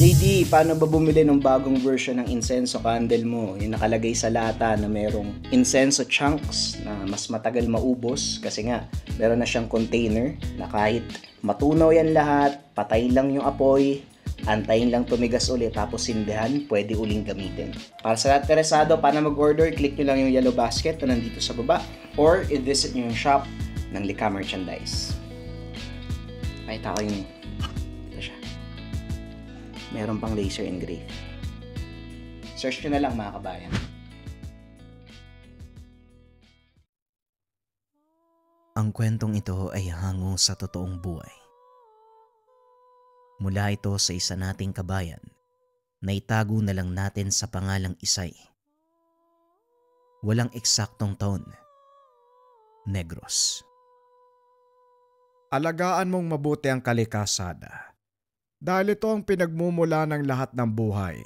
JD, paano ba bumili ng bagong version ng incenso candle mo? Yung nakalagay sa lata na merong incenso chunks na mas matagal maubos kasi nga meron na siyang container na kahit matunaw yan lahat, patay lang yung apoy, antayin lang tumigas ulit tapos sindihan, pwede uling gamitin. Para sa lahat interesado, paano mag-order, click nyo lang yung yellow basket na nandito sa baba or i-visit nyo yung shop ng Lika Merchandise. Nakita ko yung meron pang laser engrave. Search nyo na lang mga kabayan. Ang kwentong ito ay hango sa totoong buhay. Mula ito sa isa nating kabayan na itago na lang natin sa pangalang Isay. Walang eksaktong taon. Negros. Alagaan mong mabuti ang kalikasada. Dahil ito ang pinagmumula ng lahat ng buhay.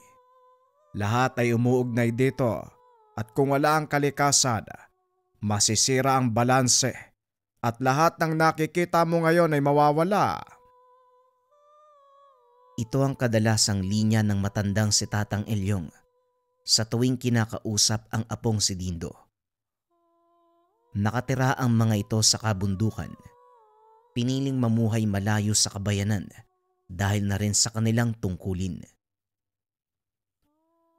Lahat ay umuugnay dito at kung wala ang kalikasada, masisira ang balanse at lahat ng nakikita mo ngayon ay mawawala. Ito ang kadalasang linya ng matandang si Tatang Elyong sa tuwing kinakausap ang apong si Dindo. Nakatira ang mga ito sa kabundukan, piniling mamuhay malayo sa kabayanan dahil na rin sa kanilang tungkulin.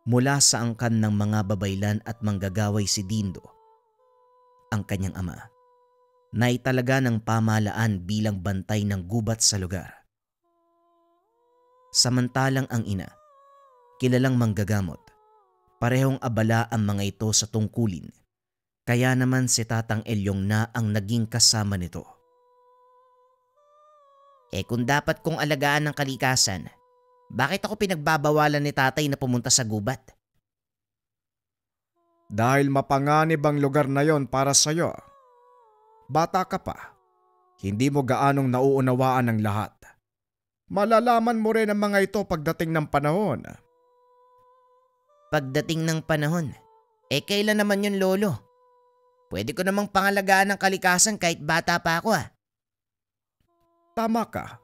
Mula sa angkan ng mga babaylan at manggagaway si Dindo, ang kanyang ama, na italaga ng pamahalaan bilang bantay ng gubat sa lugar. Samantalang ang ina, kilalang manggagamot, parehong abala ang mga ito sa tungkulin, kaya naman si Tatang Elyong na ang naging kasama nito. Kung dapat kong alagaan ng kalikasan, bakit ako pinagbabawalan ni tatay na pumunta sa gubat? Dahil mapanganib ang lugar na yon para sa'yo. Bata ka pa, hindi mo gaanong nauunawaan ang lahat. Malalaman mo rin ang mga ito pagdating ng panahon. Pagdating ng panahon? Kailan naman yun, Lolo? Pwede ko namang pangalagaan ng kalikasan kahit bata pa ako . Tama ka,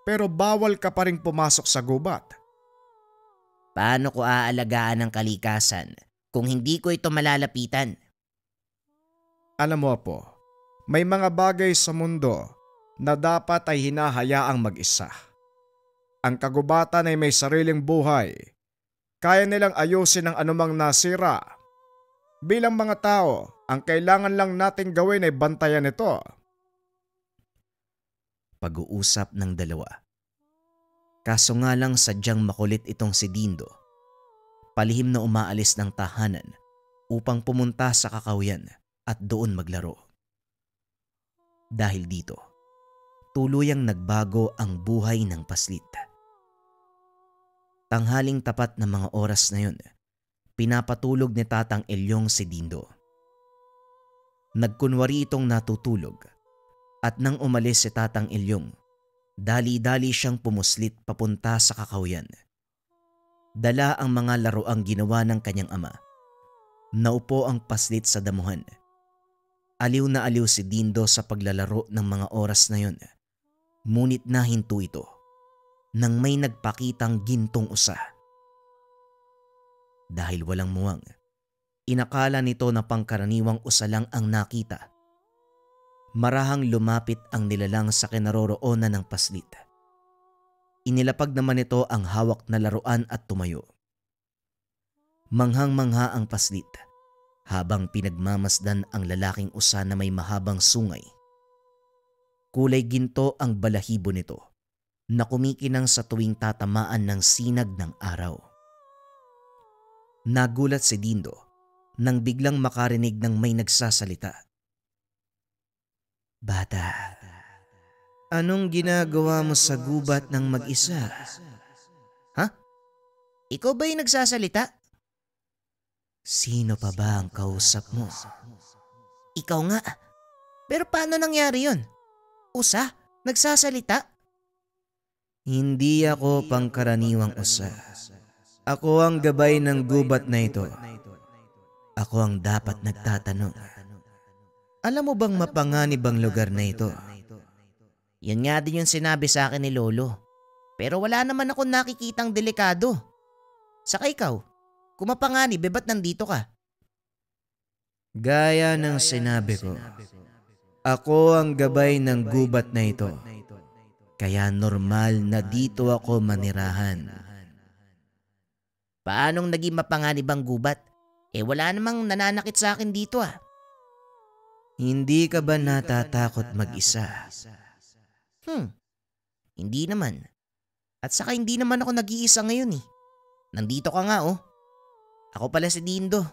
pero bawal ka pa ring pumasok sa gubat. Paano ko aalagaan ng kalikasan kung hindi ko ito malalapitan? Alam mo po, may mga bagay sa mundo na dapat ay hinahayaang mag-isa. Ang kagubatan ay may sariling buhay. Kaya nilang ayusin ang anumang nasira. Bilang mga tao, ang kailangan lang nating gawin ay bantayan ito. Pag-uusap ng dalawa. Kaso nga lang sadyang makulit itong si Dindo. Palihim na umaalis ng tahanan upang pumunta sa kakahuyan at doon maglaro. Dahil dito, tuluyang nagbago ang buhay ng paslit. Tanghaling tapat na mga oras na yun, pinapatulog ni Tatang Elyong si Dindo. Nagkunwari itong natutulog. At nang umalis si Tatang Elyong, dali-dali siyang pumuslit papunta sa kakahuyan. Dala ang mga laruang ginawa ng kanyang ama. Naupo ang paslit sa damuhan. Aliw na aliw si Dindo sa paglalaro ng mga oras na yun. Ngunit nahinto ito nang may nagpakitang gintong usa. Dahil walang muwang, inakala nito na pangkaraniwang usa lang ang nakita. Marahang lumapit ang nilalang sa kinaroroonan ng paslit. Inilapag naman ito ang hawak na laruan at tumayo. Manghang-mangha ang paslit habang pinagmamasdan ang lalaking usa na may mahabang sungay. Kulay ginto ang balahibo nito na kumikinang sa tuwing tatamaan ng sinag ng araw. Nagulat si Dindo nang biglang makarinig ng may nagsasalita. Bata, anong ginagawa mo sa gubat ng mag-isa? Ikaw ba yung nagsasalita? Sino pa ba ang kausap mo? Ikaw nga. Pero paano nangyari yun? Usa? Nagsasalita? Hindi ako pangkaraniwang usa. Ako ang gabay ng gubat na ito. Ako ang dapat nagtatanong. Alam mo bang mapanganib ang lugar na ito? Yan nga din yung sinabi sa akin ni Lolo. Pero wala naman akong nakikitang delikado. Saka ikaw, kung mapanganib, ba't nandito ka? Gaya ng sinabi ko, ako ang gabay ng gubat na ito. Kaya normal na dito ako manirahan. Paanong naging mapanganib ang gubat? Wala namang nananakit sa akin dito ah. Hindi ka ba natatakot mag-isa? Hindi naman. At saka hindi naman ako nag-iisa ngayon eh. Nandito ka nga oh. Ako pala si Dindo.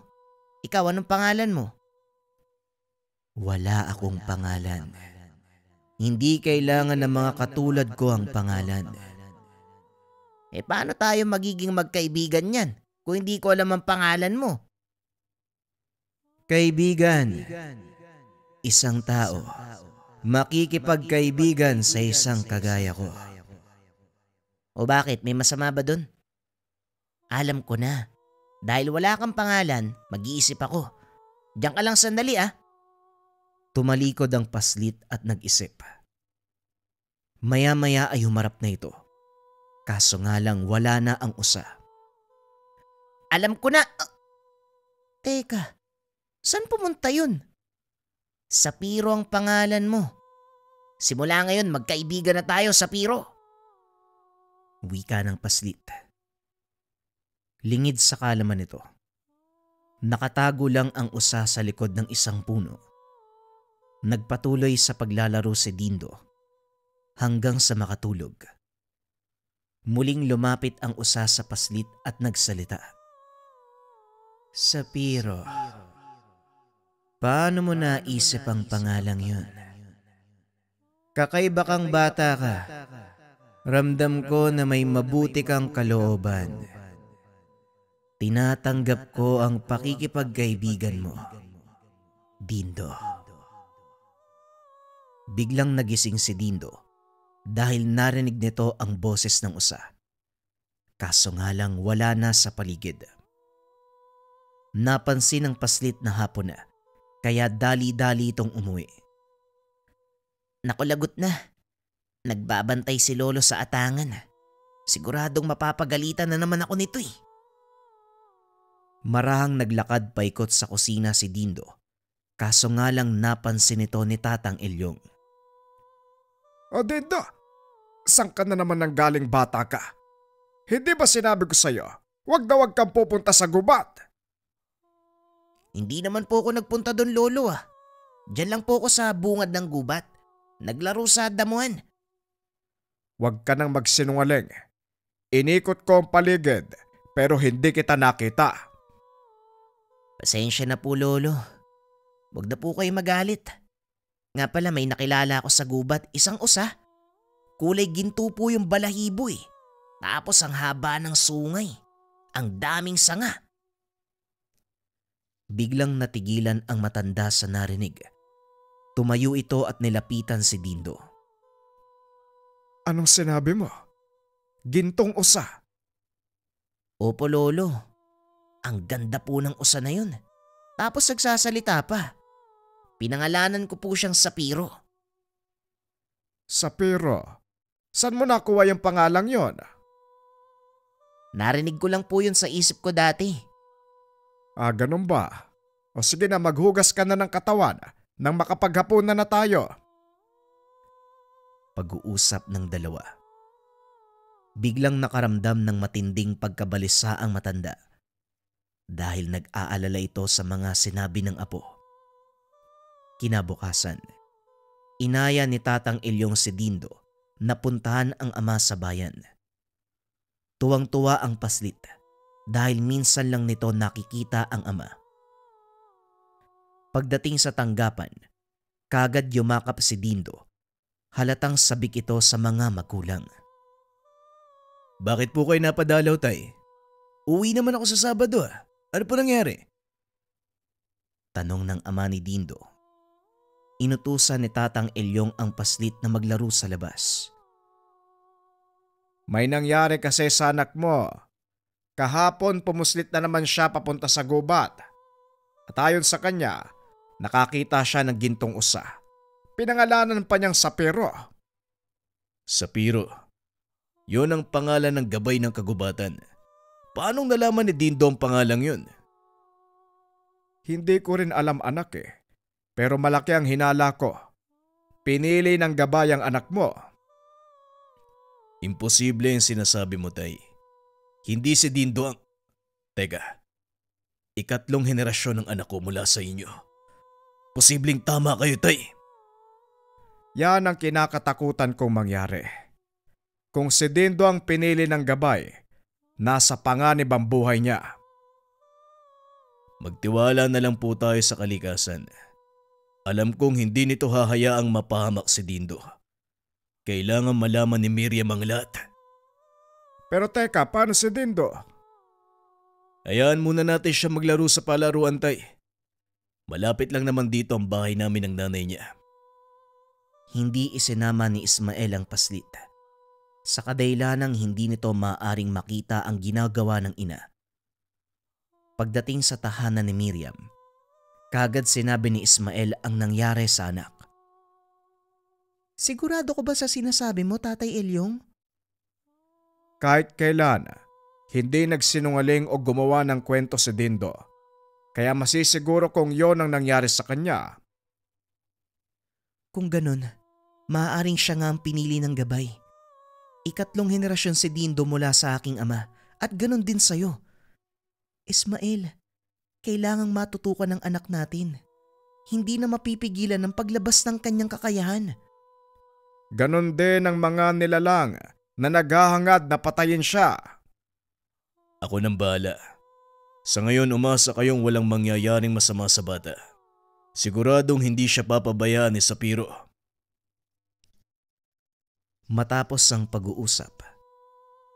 Ikaw, anong pangalan mo? Wala akong pangalan. Hindi kailangan ng mga katulad ko ang pangalan. Paano tayo magiging magkaibigan yan kung hindi ko alam ang pangalan mo? Kaibigan. Isang tao. Makikipagkaibigan sa isang kagaya ko. O bakit? May masama ba dun? Alam ko na. Dahil wala kang pangalan, mag-iisip ako. Diyan ka lang sandali ah. Tumalikod ang paslit at nag-isip. Maya-maya ay humarap na ito. Kaso nga lang wala na ang usa. Alam ko na. Teka, saan pumunta yun? Sapiro ang pangalan mo. Simula ngayon magkaibigan na tayo, Sapiro. Wika ng paslit. Lingid sa kalaman nito. Nakatago lang ang usa sa likod ng isang puno. Nagpatuloy sa paglalaro si Dindo hanggang sa makatulog. Muling lumapit ang usa sa paslit at nagsalita. Sapiro, paano mo naisip ang pangalang yun? Kakaiba kang bata ka. Ramdam ko na may mabuti kang kalooban. Tinatanggap ko ang pakikipagkaibigan mo, Dindo. Biglang nagising si Dindo dahil narinig nito ang boses ng usa. Kaso nga lang wala na sa paligid. Napansin ng paslit na hapon na, kaya dali-dali itong umuwi. Naku, lagot na. Nagbabantay si Lolo sa atangan. Siguradong mapapagalitan na naman ako nito eh. Marahang naglakad paikot sa kusina si Dindo. Kaso nga lang napansin ito ni Tatang Ilyong. O Dindo, saan ka na naman nang galing bata ka? Hindi ba sinabi ko sa'yo, wag kang pupunta sa gubat? Hindi naman po ako nagpunta doon, Lolo ah. Diyan lang po ako sa bungad ng gubat. Naglaro sa damuhan. Wag ka nang magsinungaling. Inikot ko ang paligid pero hindi kita nakita. Pasensya na po, Lolo. Huwag na po kayo magalit. Nga pala may nakilala ako sa gubat, isang usa. Kulay ginto po yung balahibo eh. Tapos ang haba ng sungay. Ang daming sanga. Biglang natigilan ang matanda sa narinig. Tumayo ito at nilapitan si Dindo. Anong sinabi mo? Gintong usa? Opo, Lolo. Ang ganda po ng usa na yun. Tapos nagsasalita pa. Pinangalanan ko po siyang Sapiro. Sapiro? Saan mo nakuha yung pangalang yon? Narinig ko lang po yun sa isip ko dati. Ganun ba? O sige na, maghugas ka na ng katawan nang makapaghapunan na tayo. Pag-uusap ng dalawa. Biglang nakaramdam ng matinding pagkabalisa ang matanda. Dahil nag-aalala ito sa mga sinabi ng apo. Kinabukasan, inaya ni Tatang Ilyong si Dindo na puntahan ang ama sa bayan. Tuwang-tuwa ang paslit dahil minsan lang nito nakikita ang ama. Pagdating sa tanggapan, kagad yumakap si Dindo. Halatang sabik ito sa mga magulang. Bakit po kayo napadalaw, tay? Uwi naman ako sa Sabado ah. Ano po nangyari? Tanong ng ama ni Dindo. Inutusan ni Tatang Ilyong ang paslit na maglaro sa labas. May nangyari kasi sa anak mo. Kahapon pumuslit na naman siya papunta sa gubat. At ayon sa kanya, nakakita siya ng gintong usa. Pinangalanan pa niyang Sapiro. Sapiro? Yon ang pangalan ng gabay ng kagubatan. Paanong nalaman ni Dindo ang pangalang yun? Hindi ko rin alam anak eh. Pero malaki ang hinala ko. Pinili ng gabay ang anak mo. Imposible yung sinasabi mo, Tay. Hindi si Dindo ang... Teka, ikatlong henerasyon ng anak ko mula sa inyo. Posibleng tama kayo, Tay. Yan ang kinakatakutan kong mangyari. Kung si Dindo ang pinili ng gabay, nasa panganib ang buhay niya. Magtiwala na lang po tayo sa kalikasan. Alam kong hindi nito hahayaang mapahamak si Dindo. Kailangan malaman ni Miriam ang lahat. Pero teka, paano si Dindo? Hayaan muna natin siya maglaro sa palaruan, Tay. Malapit lang naman dito ang bahay namin ng nanay niya. Hindi isinama ni Ismael ang paslit. Sa kadahilanang hindi nito maaring makita ang ginagawa ng ina. Pagdating sa tahanan ni Miriam, kaagad sinabi ni Ismael ang nangyari sa anak. Sigurado ko ba sa sinasabi mo, Tatay Elyong? Kahit kailan, hindi nagsinungaling o gumawa ng kwento si Dindo. Kaya masisiguro kung yon ang nangyari sa kanya. Kung ganun, maaaring siya nga ang pinili ng gabay. Ikatlong henerasyon si Dindo mula sa aking ama at ganun din sa'yo. Ismael, kailangang matutukan ng anak natin. Hindi na mapipigilan ang paglabas ng kanyang kakayahan. Ganon din ang mga nilalang na naghahangad na patayin siya. Ako nang bahala. Sa ngayon umasa kayong walang mangyayaring masama sa bata. Siguradong hindi siya papabayaan ni Sapiro. Matapos ang pag-uusap,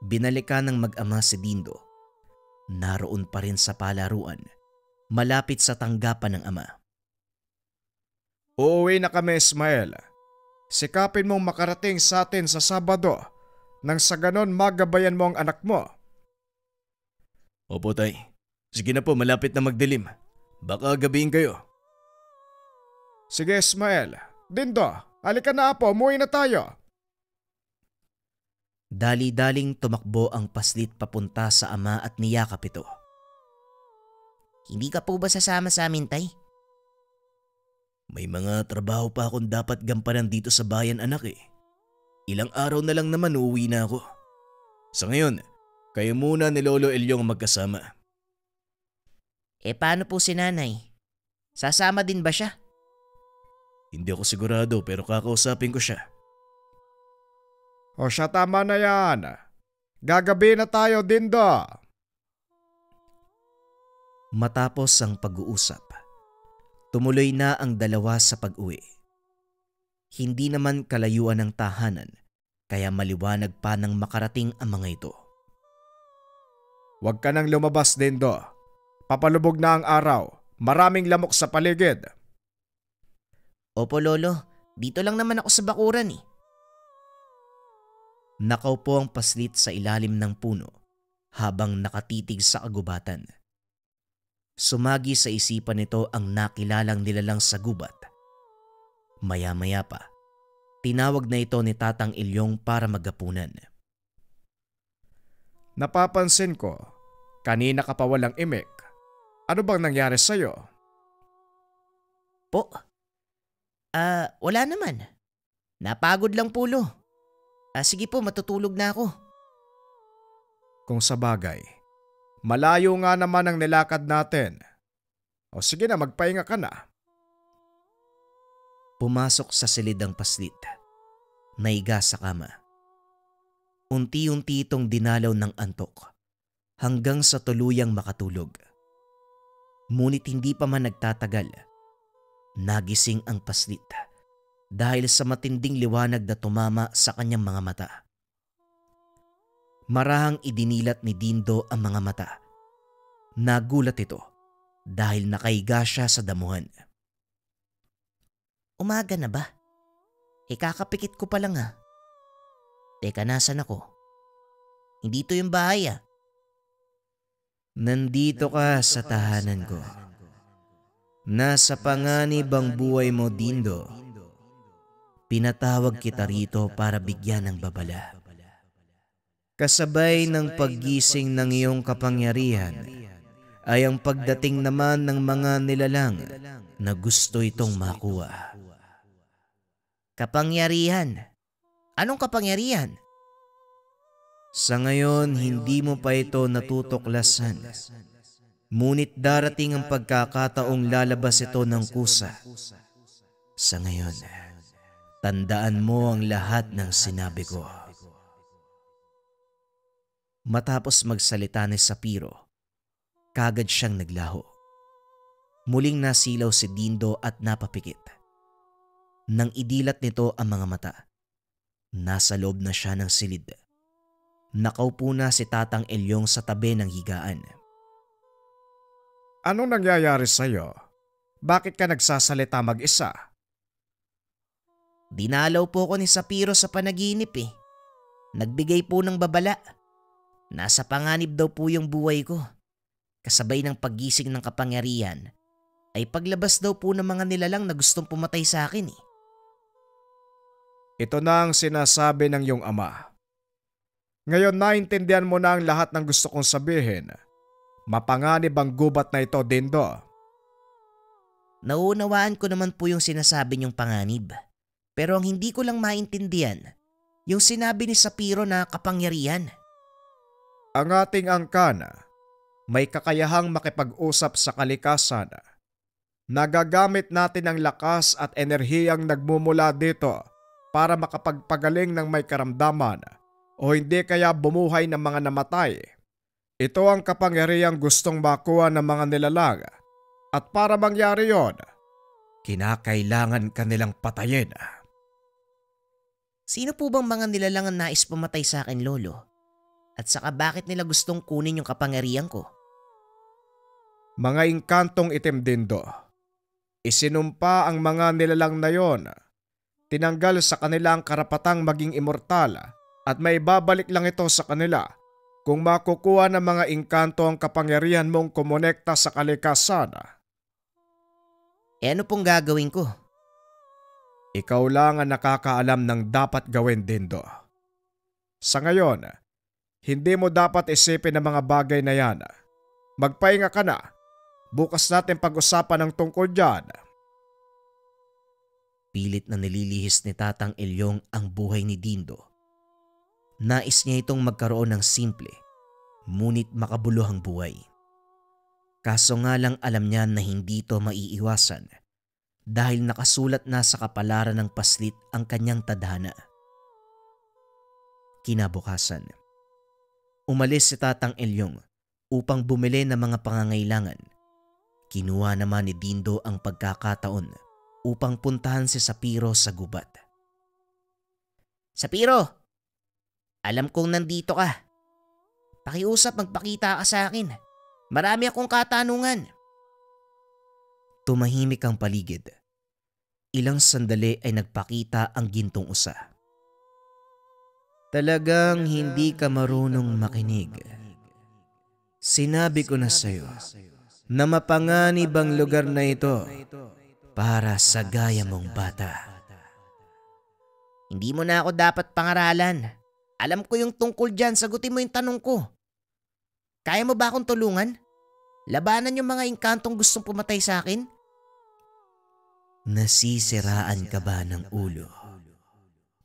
binalikan ng mag-ama si Dindo. Naroon pa rin sa palaruan, malapit sa tanggapan ng ama. Uuwi na kami, Ismael. Sikapin mong makarating sa atin sa Sabado nang sa ganon magabayan mo ang anak mo. Opo, Tay. Sige na po, malapit na magdilim. Baka gabihin kayo. Sige, Ismael. Dindo, halika na apo, umuwi na tayo. Dali-daling tumakbo ang paslit papunta sa ama at niyakap ito. Hindi ka po ba sasama sa amin, Tay? May mga trabaho pa akong dapat gampanan dito sa bayan, anak eh. Ilang araw na lang naman uuwi na ako. Sa ngayon, kayo muna ni Lolo Elyong magkasama. Paano po si nanay? Sasama din ba siya? Hindi ako sigurado pero kakausapin ko siya. O siya, tama na yan. Gagabi na tayo, Dindo. Matapos ang pag-uusap, tumuloy na ang dalawa sa pag-uwi. Hindi naman kalayuan ng tahanan, kaya maliwanag pa nang makarating ang mga ito. Huwag ka nang lumabas, Dindo. Papalubog na ang araw. Maraming lamok sa paligid. Opo, Lolo. Dito lang naman ako sa bakuran eh. Nakaupo ang paslit sa ilalim ng puno habang nakatitig sa kagubatan. Sumagi sa isipan nito ang nakilalang nilalang sa gubat. Maya-maya pa, tinawag na ito ni Tatang Ilyong para maghapunan. Napapansin ko, kanina ka pa walang imik. Ano bang nangyari sa'yo? Po? Wala naman. Napagod lang po, Lo. Sige po, matutulog na ako. Kung sa bagay, malayo nga naman ang nilakad natin. O sige na, magpahinga ka na. Pumasok sa silid ang paslit. Naiga sa kama. Unti-unti itong dinalaw ng antok hanggang sa tuluyang makatulog. Ngunit hindi pa man nagtatagal, nagising ang paslit dahil sa matinding liwanag na tumama sa kanyang mga mata. Marahang idinilat ni Dindo ang mga mata. Nagulat ito dahil nakahiga siya sa damuhan. Umaga na ba? Kakapikit ko pa lang ha. Teka, nasan ako? Hindi to yung bahay ah. Nandito ka sa tahanan ko. Nasa panganib ang buhay mo, Dindo. Pinatawag kita rito para bigyan ng babala. Kasabay ng paggising ng iyong kapangyarihan ay ang pagdating naman ng mga nilalang na gusto itong makuha. Kapangyarihan? Anong kapangyarihan? Sa ngayon, hindi mo pa ito natutuklasan. Ngunit darating ang pagkakataong lalabas ito ng kusa. Sa ngayon, tandaan mo ang lahat ng sinabi ko. Matapos magsalita ni Sapiro, kagad siyang naglaho. Muling nasilaw si Dindo at napapikit. Nang idilat nito ang mga mata, nasa loob na siya ng silid. Nakaupo na si Tatang Elyong sa tabi ng higaan. Anong nangyayari sa'yo? Bakit ka nagsasalita mag-isa? Dinalaw po ko ni Sapiro sa panaginip eh. Nagbigay po ng babala. Nasa panganib daw po yung buhay ko. Kasabay ng paggising ng kapangyarihan ay paglabas daw po ng mga nilalang na gustong pumatay sa akin eh. Ito na ang sinasabi ng iyong ama. Ngayon naintindihan mo na ang lahat ng gusto kong sabihin. Mapanganib ang gubat na ito, Dindo. Nauunawaan ko naman po yung sinasabi niyong panganib. Pero ang hindi ko lang maintindihan, yung sinabi ni Sapiro na kapangyarihan. Ang ating angkan may kakayahang makipag-usap sa kalikasan. Nagagamit natin ang lakas at enerhiyang nagmumula dito para makapagpagaling ng may karamdaman o hindi kaya bumuhay ng mga namatay. Ito ang kapangyarihang gustong makuha ng mga nilalang at para mangyari yon, kinakailangan kanilang patayin. Sino po bang mga nilalang ang nais pumatay sa akin, Lolo? At saka bakit nila gustong kunin yung kapangyarihan ko? Mga inkantong itim, Dindo. Isinumpa ang mga nilalang na yon. Tinanggal sa kanila ang karapatang maging immortal at may babalik lang ito sa kanila kung makukuha ng mga inkanto ang kapangyarihan mong kumonekta sa kalikasan. Ano pong gagawin ko? Ikaw lang ang nakakaalam ng dapat gawin, Dindo. Sa ngayon, hindi mo dapat isipin ang mga bagay na yan. Magpahinga ka na. Bukas natin pag-usapan ang tungkol dyan. Pilit na nililihis ni Tatang Elyong ang buhay ni Dindo. Nais niya itong magkaroon ng simple, ngunit makabuluhang buhay. Kaso nga lang alam niya na hindi ito maiiwasan dahil nakasulat na sa kapalaran ng paslit ang kanyang tadhana. Kinabukasan, umalis si Tatang Elyong upang bumili ng mga pangangailangan. Kinuha naman ni Dindo ang pagkakataon upang puntahan si Sapiro sa gubat. Sapiro! Alam kong nandito ka. Pakiusap, magpakita ka sa akin. Marami akong katanungan. Tumahimik ang paligid. Ilang sandali ay nagpakita ang gintong usa. Talagang hindi ka marunong makinig. Sinabi ko na sa'yo na mapanganib ang lugar na ito para sa gaya mong bata. Hindi mo na ako dapat pangaralan. Alam ko yung tungkol dyan, sagutin mo yung tanong ko. Kaya mo ba akong tulungan? Labanan yung mga inkantong gustong pumatay sa akin? Nasisiraan ka ba ng ulo?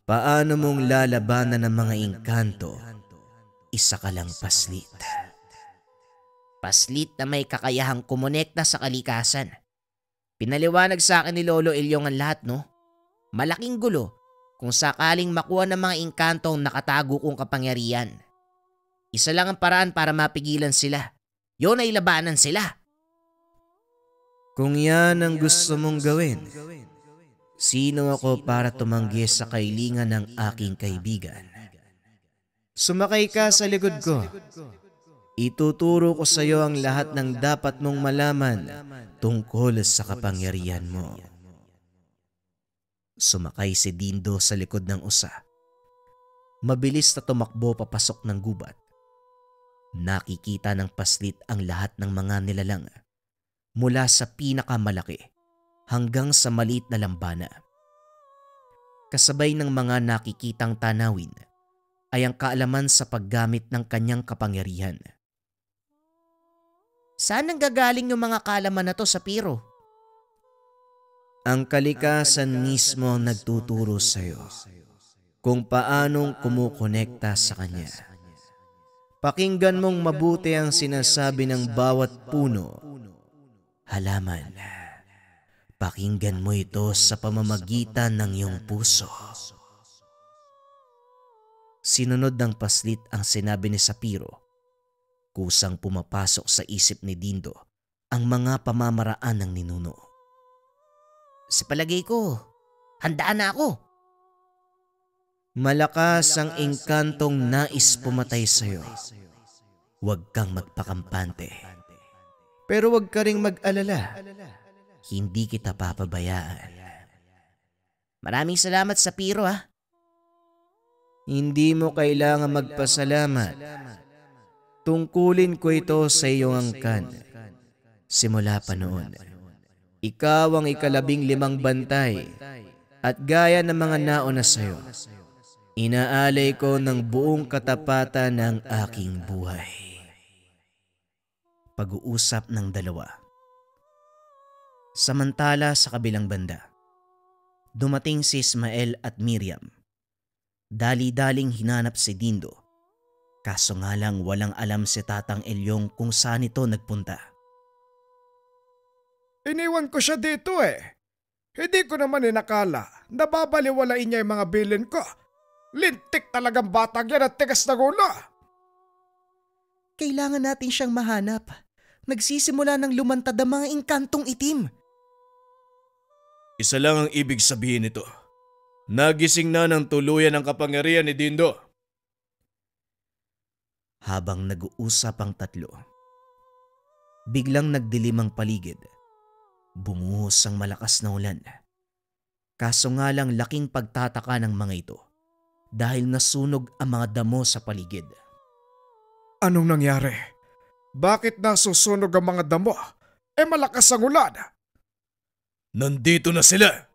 Paano mong lalabanan ng mga engkanto? Isa ka lang paslit. Paslit na may kakayahang kumonekta sa kalikasan. Pinaliwanag sa akin ni Lolo Elyong ang lahat, no? Malaking gulo kung sakaling makuha ng mga engkantong nakatago kong kapangyarihan. Isa lang ang paraan para mapigilan sila. Yun ay labanan sila. Kung yan ang gusto mong gawin, sino ako para tumanggi sa kailingan ng aking kaibigan? Sumakay ka sa likod ko. Ituturo ko sa iyo ang lahat ng dapat mong malaman tungkol sa kapangyarihan mo. Sumakay si Dindo sa likod ng usa. Mabilis na tumakbo papasok ng gubat. Nakikita ng paslit ang lahat ng mga nilalang mula sa pinakamalaki hanggang sa maliit na lambana. Kasabay ng mga nakikitang tanawin ay ang kaalaman sa paggamit ng kanyang kapangyarihan. Saan nanggagaling yung mga kaalaman na to, Sapiro? Ang kalikasan mismo ang nagtuturo sa iyo kung paanong kumukonekta sa kanya. Pakinggan mong mabuti ang sinasabi ng bawat puno, halaman. Pakinggan mo ito sa pamamagitan ng iyong puso. Sinunod ng paslit ang sinabi ni Sapiro. Kusang pumapasok sa isip ni Dindo ang mga pamamaraan ng ninuno. Sa palagay ko, handaan na ako. Malakas ang engkantong nais pumatay sa iyo. Huwag kang magpakampante. Pero huwag ka ring mag-alala. Hindi kita papabayaan. Maraming salamat, Sapiro, ha. Hindi mo kailangan magpasalamat. Tungkulin ko ito sa iyong angkan. Simula pa noon. Ikaw ang ika-15 bantay at gaya ng mga nauna sa iyo. Inaalay ko ng buong katapatan ng aking buhay. Pag-uusap ng dalawa. Samantala sa kabilang banda, dumating si Ismael at Miriam. Dali-daling hinanap si Dindo. Kaso nga lang walang alam si Tatang Elyong kung saan ito nagpunta. Iniwan ko siya dito eh. Hindi ko naman inakala na babaliwalain niya yung mga bilin ko. Lintik talagang batang yan at tigas na ulo. Kailangan natin siyang mahanap. Nagsisimula ng lumantad ang mga engkantong itim. Isa lang ang ibig sabihin nito. Nagising na ng tuluyan ang kapangyarihan ni Dindo. Habang nag-uusap ang tatlo, biglang nagdilim ang paligid. Bumuhos ang malakas na ulan. Kaso nga lang laking pagtataka ng mga ito dahil nasunog ang mga damo sa paligid. Anong nangyari? Bakit nasusunog ang mga damo? Malakas ang ulan. Nandito na sila!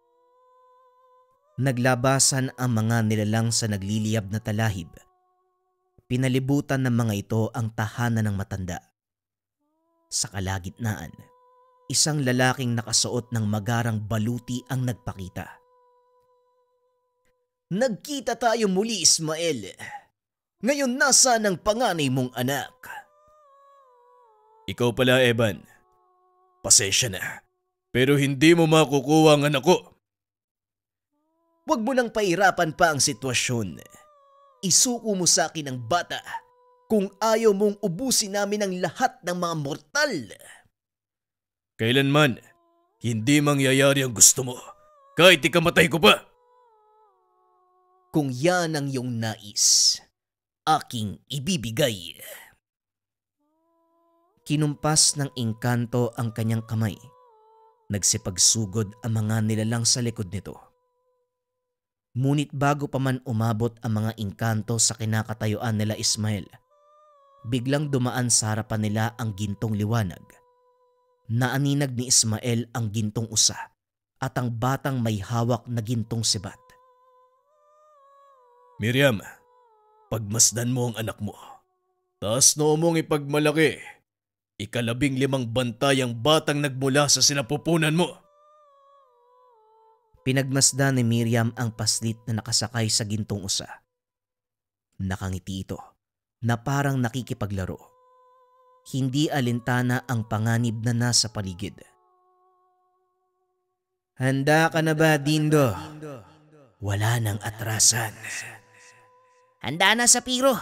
Naglabasan ang mga nilalang sa nagliliyab na talahib. Pinalibutan ng mga ito ang tahanan ng matanda. Sa kalagitnaan, isang lalaking nakasuot ng magarang baluti ang nagpakita. Nagkita tayo muli, Ismael. Ngayon nasaan ang panganay mong anak? Ikaw pala, Evan. Pasensya na. Pero hindi mo makukuha ang anak ko. Huwag mo nang pahirapan pa ang sitwasyon. Isuko mo sa akin ang bata kung ayaw mong ubusin namin ang lahat ng mga mortal. Kailanman, hindi mangyayari ang gusto mo. Kahit ikamatay ko pa. Kung yan ang iyong nais, aking ibibigay. Kinumpas ng engkanto ang kanyang kamay. Nagsipagsugod ang mga nilalang sa likod nito. Ngunit bago pa man umabot ang mga engkanto sa kinakatayuan nila Ismael, biglang dumaan sa harapan nila ang gintong liwanag. Naaninag ni Ismael ang gintong usa at ang batang may hawak na gintong sibat. Miriam, pagmasdan mo ang anak mo. Taas noo mong ipagmalaki. Ika-15 bantay ang batang nagmula sa sinapupunan mo. Pinagmasdan ni Miriam ang paslit na nakasakay sa gintong usa. Nakangiti ito na parang nakikipaglaro. Hindi alintana ang panganib na nasa paligid. Handa ka na ba, Dindo? Wala nang atrasan. Handa na, Sapiro.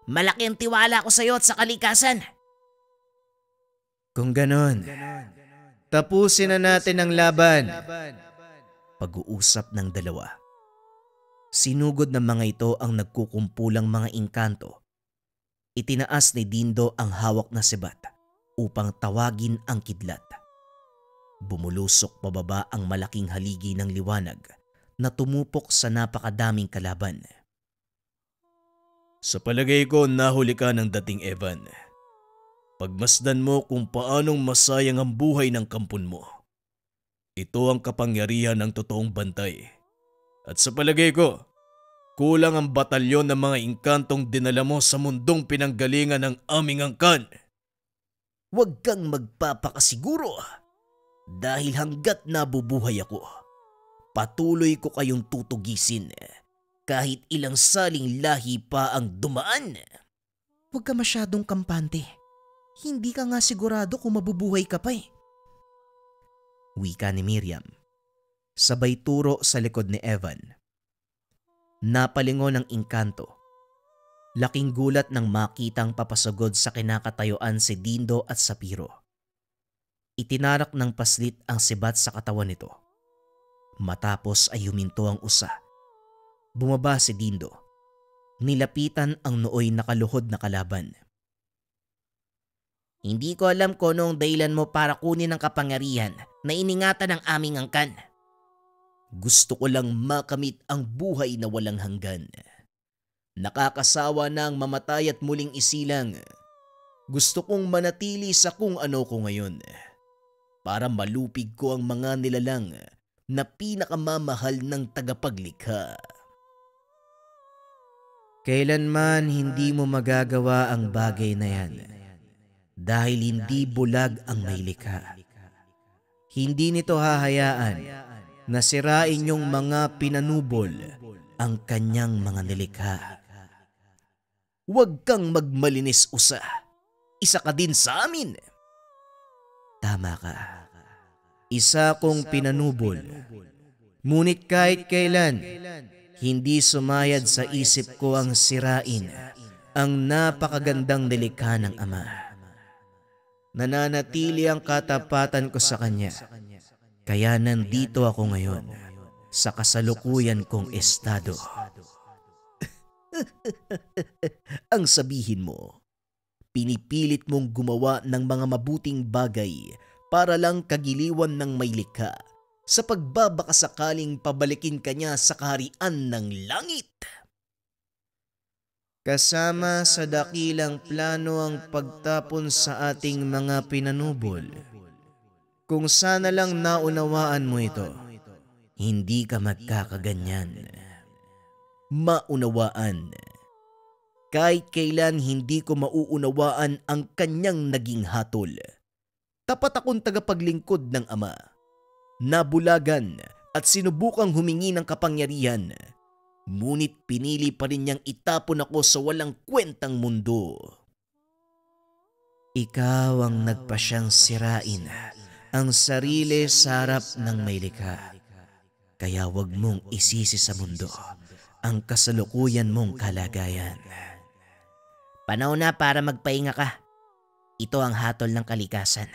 Malaki ang tiwala ko sa iyo at sa kalikasan. Kung ganon, tapusin na natin ang laban. Pag-uusap ng dalawa. Sinugod ng mga ito ang nagkukumpulang mga engkanto. Itinaas ni Dindo ang hawak na sibat upang tawagin ang kidlat. Bumulusok pababa ang malaking haligi ng liwanag na tumupok sa napakadaming kalaban. Sa palagay ko, nahuli ka ng dating Evan. Pagmasdan mo kung paanong masayang ang buhay ng kampon mo. Ito ang kapangyarihan ng totoong bantay. At sa palagay ko, kulang ang batalyon ng mga inkantong dinala mo sa mundong pinanggalingan ng aming angkan. Huwag kang magpapakasiguro dahil hanggat nabubuhay ako, patuloy ko kayong tutugisin kahit ilang saling lahi pa ang dumaan. Huwag ka masyadong kampante. Hindi ka nga sigurado kung mabubuhay ka pa eh. Wika ni Miriam, sabay turo sa likod ni Evan. Napalingon ang engkanto. Laking gulat nang makitang papasagod sa kinakatayuan si Dindo at Sapiro. Itinarak ng paslit ang sibat sa katawan nito. Matapos ay huminto ang usa. Bumaba si Dindo. Nilapitan ang nooy nakaluhod na kalaban. Hindi ko alam kung anong dahilan mo para kunin ang kapangyarihan na iningatan ng aming angkan. Gusto ko lang makamit ang buhay na walang hanggan. Nakakasawa na ang mamatay at muling isilang. Gusto kong manatili sa kung ano ko ngayon para malupig ko ang mga nilalang na pinakamamahal ng tagapaglikha. Kailanman hindi mo magagawa ang bagay na yan dahil hindi bulag ang may likha. Hindi nito hahayaan na sirain yung mga pinanubol ang kanyang mga nilikha. Huwag kang magmalinis usa. Isa ka din sa amin. Tama ka. Isa kong pinanubol. Ngunit kahit kailan, hindi sumayad sa isip ko ang sirain ang napakagandang nilikha ng Ama. Nananatili ang katapatan ko sa Kanya. Kaya nandito ako ngayon sa kasalukuyan kong estado. Ang sabihin mo, pinipilit mong gumawa ng mga mabuting bagay para lang kagiliwan ng may likha sa pagbabakasakaling pabalikin kanya sa kaharian ng langit. Kasama sa dakilang plano ang pagtapon sa ating mga pinanubol. Kung sana lang naunawaan mo ito, hindi ka magkakaganyan. Maunawaan. Kahit kailan hindi ko mauunawaan ang kanyang naging hatol. Tapat akong tagapaglingkod ng Ama. Nabulagan at sinubukang humingi ng kapangyarihan. Ngunit pinili pa rin niyang itapon ako sa walang kwentang mundo. Ikaw ang nagpasyang sirain ang sarili sa harap ng may likha. Kaya wag mong isisi sa mundo ang kasalukuyan mong kalagayan. Panahon na para magpahinga ka. Ito ang hatol ng kalikasan.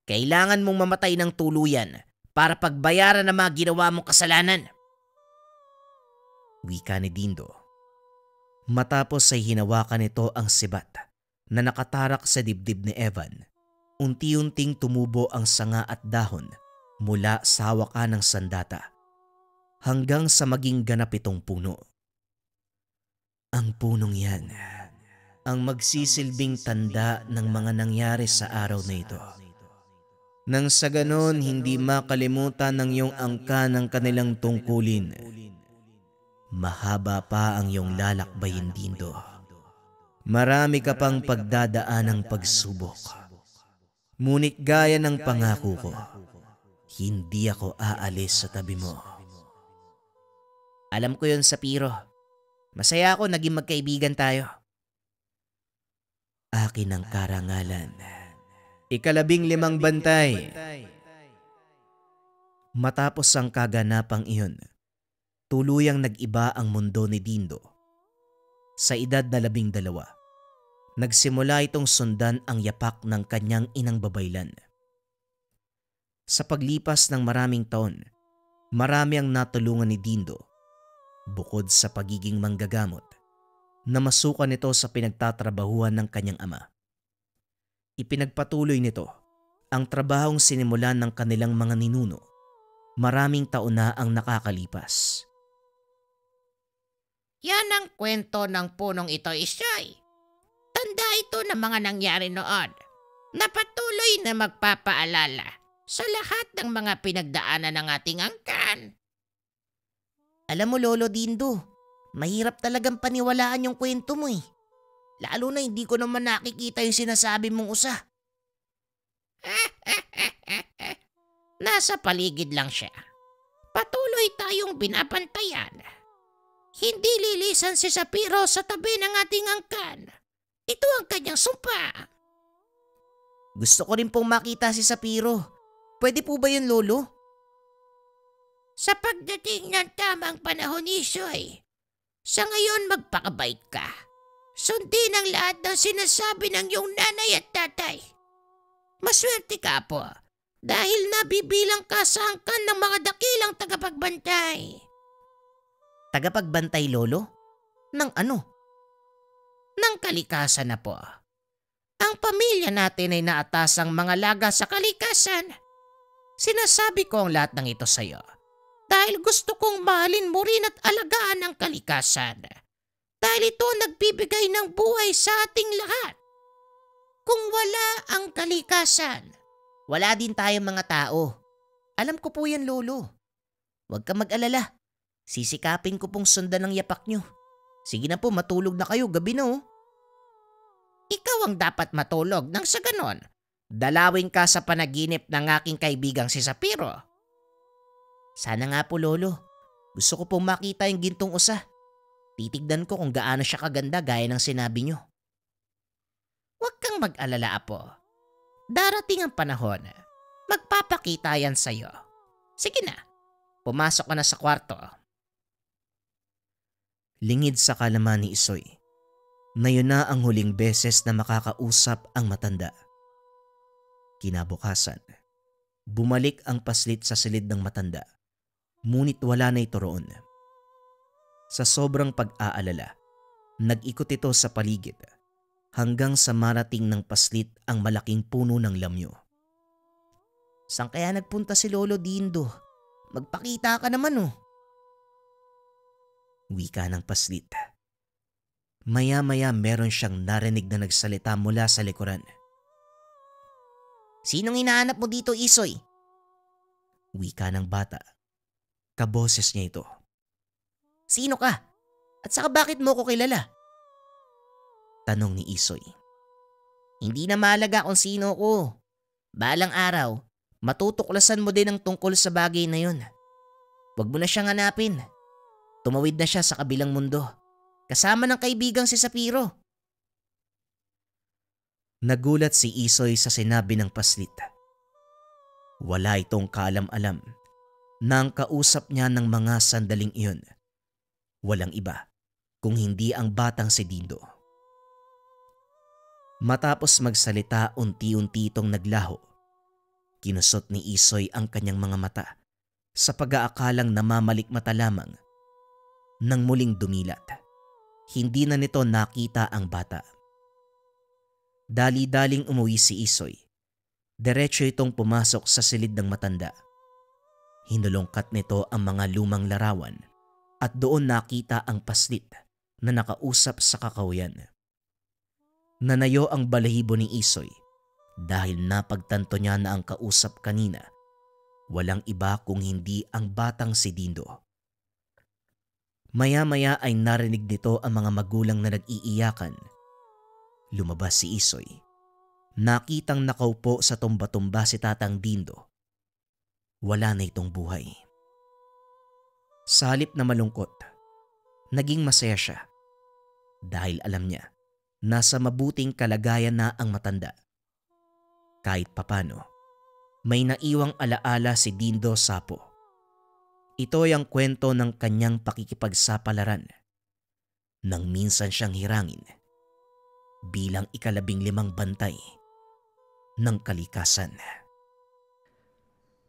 Kailangan mong mamatay ng tuluyan para pagbayaran ang mga ginawa mong kasalanan. Wika ni Dindo. Matapos ay hinawakan nito ang sibat na nakatarak sa dibdib ni Evan. Unti-unting tumubo ang sanga at dahon mula sa hawakan ng sandata hanggang sa maging ganap itong puno. Ang punong yan ang magsisilbing tanda ng mga nangyari sa araw na ito. Nang sa ganon hindi makalimutan ng iyong angka ng kanilang tungkulin. Mahaba pa ang iyong lalakbayin, Dindo. Marami ka pang pagdadaan ng pagsubok. Ngunit gaya ng pangako ko, hindi ako aalis sa tabi mo. Alam ko yun, Sapiro. Masaya ako naging magkaibigan tayo. Akin ang karangalan. 15 bantay. Matapos ang kaganapang iyon, tuluyang nag-iba ang mundo ni Dindo. Sa edad na 12, nagsimula itong sundan ang yapak ng kanyang inang babaylan. Sa paglipas ng maraming taon, marami ang natulungan ni Dindo. Bukod sa pagiging manggagamot, namasukan nito sa pinagtatrabahuhan ng kanyang ama. Ipinagpatuloy nito ang trabahong sinimulan ng kanilang mga ninuno. Maraming taon na ang nakakalipas. Yan ang kwento ng punong ito, Isay. Tanda ito ng mga nangyari noon na patuloy na magpapaalala sa lahat ng mga pinagdaanan ng ating angkan. Alam mo, Lolo Dindo, Mahirap talagang paniwalaan yung kwento mo eh. Lalo na hindi ko naman nakikita yung sinasabi mong usa. Nasa paligid lang siya. Patuloy tayong binabantayan. Hindi lilisan si Sapiro sa tabi ng ating angkan. Ito ang kanyang sumpa. Gusto ko rin pong makita si Sapiro. Pwede po ba yun, Lolo? Sa pagdating ng tamang panahon, Isoy, sa ngayon magpakabait ka. Sundin ang lahat ng sinasabi ng iyong nanay at tatay. Maswerte ka po dahil nabibilang ka sa angkan ng mga dakilang tagapagbantay. Tagapagbantay, Lolo? Ng ano? Ng kalikasan na po. Ang pamilya natin ay naatasang mga laga sa kalikasan. Sinasabi ko ang lahat ng ito sa iyo dahil gusto kong mahalin mo rin at alagaan ang kalikasan. Dahil ito nagbibigay ng buhay sa ating lahat. Kung wala ang kalikasan, wala din tayong mga tao. Alam ko po yan, Lolo. Huwag ka mag-alala. Sisikapin ko pong sundan ng yapak nyo. Sige na po, matulog na kayo. Gabi na oh. Ikaw ang dapat matulog nang sa ganon. Dalawin ka sa panaginip ng aking kaibigang si Sapiro. Sana nga po, Lolo. Gusto ko pong makita yung gintong usa. Titignan ko kung gaano siya kaganda gaya ng sinabi nyo. Huwag kang mag-alala, Apo. Darating ang panahon. Magpapakita yan sa'yo. Sige na, pumasok ka na sa kwarto. Lingid sa kalaman ni Isoy na yun na ang huling beses na makakausap ang matanda. Kinabukasan, bumalik ang paslit sa silid ng matanda, ngunit wala na ito roon. Sa sobrang pag-aalala, nag-ikot ito sa paligid hanggang sa marating ng paslit ang malaking puno ng lamyo. Saan kaya nagpunta si Lolo Dindo? Magpakita ka naman oh. Wika ng paslit. Maya-maya meron siyang narinig na nagsalita mula sa likuran. Sinong hinahanap mo dito, Isoy? Wika ng bata. Kaboses niya ito. Sino ka? At saka bakit mo ko kilala? Tanong ni Isoy. Hindi na mahalaga kung sino ko. Balang araw, matutuklasan mo din ang tungkol sa bagay na yun. Huwag mo na siyang hanapin. Tumawid na siya sa kabilang mundo. Kasama ng kaibigang si Sapiro. Nagulat si Isoy sa sinabi ng paslit. Wala itong kaalam-alam na ang kausap niya ng mga sandaling iyon. Walang iba kung hindi ang batang si Dindo. Matapos magsalita, unti-unti itong naglaho. Kinusot ni Isoy ang kanyang mga mata sa pag-aakalang namamalikmata lamang. Nang muling dumilat, hindi na nito nakita ang bata. Dali-daling umuwi si Isoy. Diretso itong pumasok sa silid ng matanda. Hinulungkat nito ang mga lumang larawan at doon nakita ang paslit na nakausap sa kakahuyan. Nanayo ang balahibo ni Isoy dahil napagtanto niya na ang kausap kanina walang iba kung hindi ang batang si Dindo. Maya-maya ay narinig nito ang mga magulang na nag-iiyakan. Lumabas si Isoy. Nakitang nakaupo sa tumba-tumba si Tatang Dindo. Wala na itong buhay. Sa halip na malungkot, naging masaya siya dahil alam niya nasa mabuting kalagayan na ang matanda. Kahit papano, may naiwang alaala si Dindo Sapo. Ito ay ang kwento ng kanyang pakikipagsapalaran nang minsan siyang hirangin bilang 15 bantay ng kalikasan.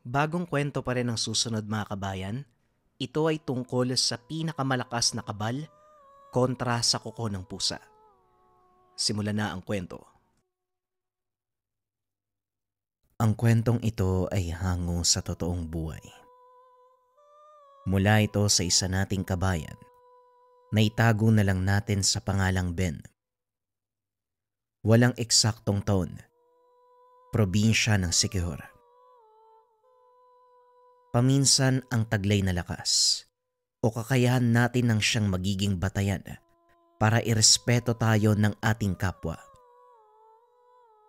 Bagong kwento pa rin ang susunod mga kabayan. Ito ay tungkol sa pinakamalakas na kabal kontra sa kuko ng pusa. Simulan na ang kwento. Ang kwentong ito ay hango sa totoong buhay. Mula ito sa isa nating kabayan na itago na lang natin sa pangalang Ben. Walang eksaktong taon. Probinsya ng Siquijor. Paminsan ang taglay na lakas, o kakayahan natin ng siyang magiging batayan para irespeto tayo ng ating kapwa.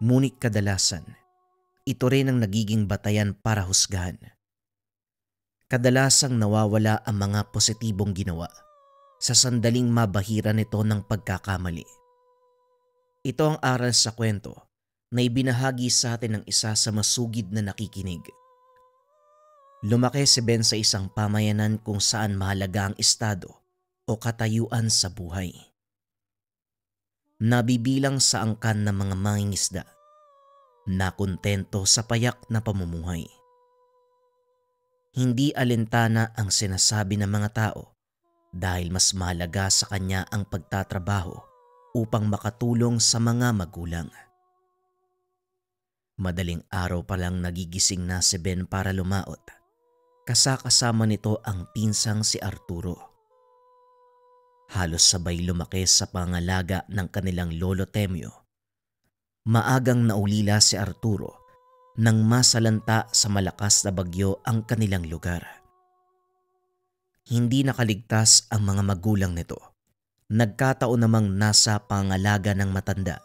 Ngunit kadalasan, ito rin ang nagiging batayan para husgahan. Kadalasang nawawala ang mga positibong ginawa sa sandaling mabahira nito ng pagkakamali. Ito ang aral sa kwento na ibinahagi sa atin ng isa sa masugid na nakikinig. Lumaki si Ben sa isang pamayanan kung saan mahalaga ang estado o katayuan sa buhay. Nabibilang sa angkan ng mga mangingisda, nakontento sa payak na pamumuhay. Hindi alintana ang sinasabi ng mga tao dahil mas mahalaga sa kanya ang pagtatrabaho upang makatulong sa mga magulang. Madaling araw pa lang nagigising na si Ben para lumaot. Kasama nito ang pinsang si Arturo. Halos sabay lumaki sa pangalaga ng kanilang lolo Temyo. Maagang naulila si Arturo nang masalanta sa malakas na bagyo ang kanilang lugar. Hindi nakaligtas ang mga magulang nito. Nagkataon namang nasa pangalaga ng matanda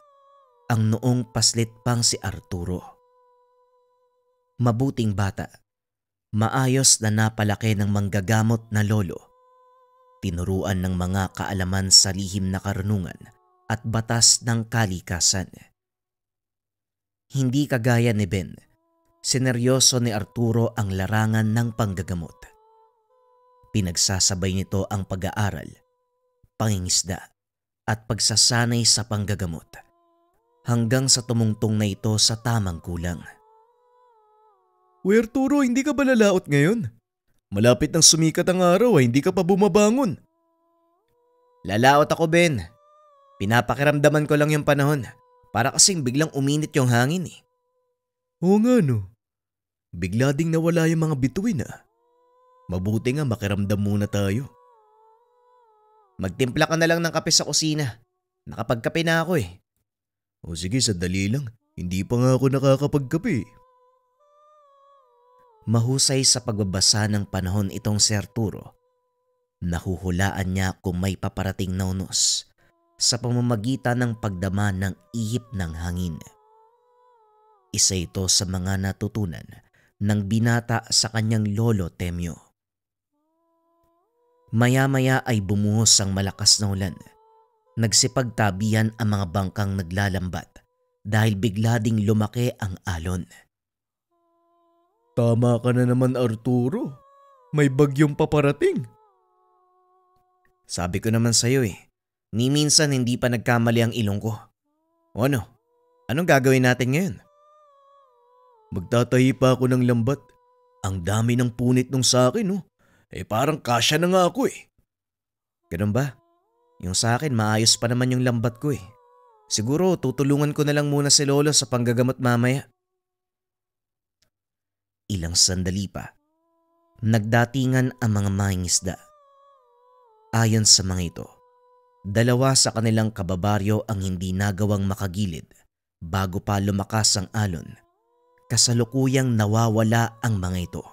ang noong paslit pang si Arturo. Mabuting bata, maayos na napalaki ng manggagamot na lolo. Tinuruan ng mga kaalaman sa lihim na karunungan at batas ng kalikasan. Hindi kagaya ni Ben, sineryoso ni Arturo ang larangan ng panggagamot. Pinagsasabay nito ang pag-aaral, pangingisda at pagsasanay sa panggagamot hanggang sa tumungtong na ito sa tamang gulang. Uy Arturo, hindi ka ba lalaot ngayon? Malapit nang sumikat ang araw ay hindi ka pa bumabangon. Lalaot ako, Ben. Pinapakiramdaman ko lang yung panahon. Para kasing biglang uminit yung hangin eh. Oo nga no. Bigla ding nawala yung mga bituin Mabuti nga makiramdam muna tayo. Magtimpla ka na lang ng kape sa kusina. Nakapagkape na ako eh. O sige, sandali lang. Hindi pa nga ako nakakapagkape. Mahusay sa pagbabasa ng panahon itong si Arturo. Nahuhulaan niya kung may paparating na unos sa pamamagitan ng pagdama ng ihip ng hangin. Isa ito sa mga natutunan ng binata sa kanyang lolo Temyo. Maya-maya ay bumuhos ang malakas na ulan. Nagsipagtabihan ang mga bangkang naglalambat dahil bigla ding lumaki ang alon. Tama ka na naman Arturo. May bagyong paparating. Sabi ko naman sa'yo eh. Ni minsan hindi pa nagkamali ang ilong ko. O ano? Anong gagawin natin ngayon? Magtatahi pa ako ng lambat. Ang dami ng punit nung sa akin parang kasya na nga ako eh. Ganun ba? Yung sa akin maayos pa naman yung lambat ko eh. Siguro tutulungan ko na lang muna si lolo sa panggagamot mamaya. Ilang sandali pa. Nagdatingan ang mga mangingisda. Ayon sa mga ito, dalawa sa kanilang kababaryo ang hindi nagawang makagilid bago pa lumakas ang alon. Kasalukuyang nawawala ang mga ito.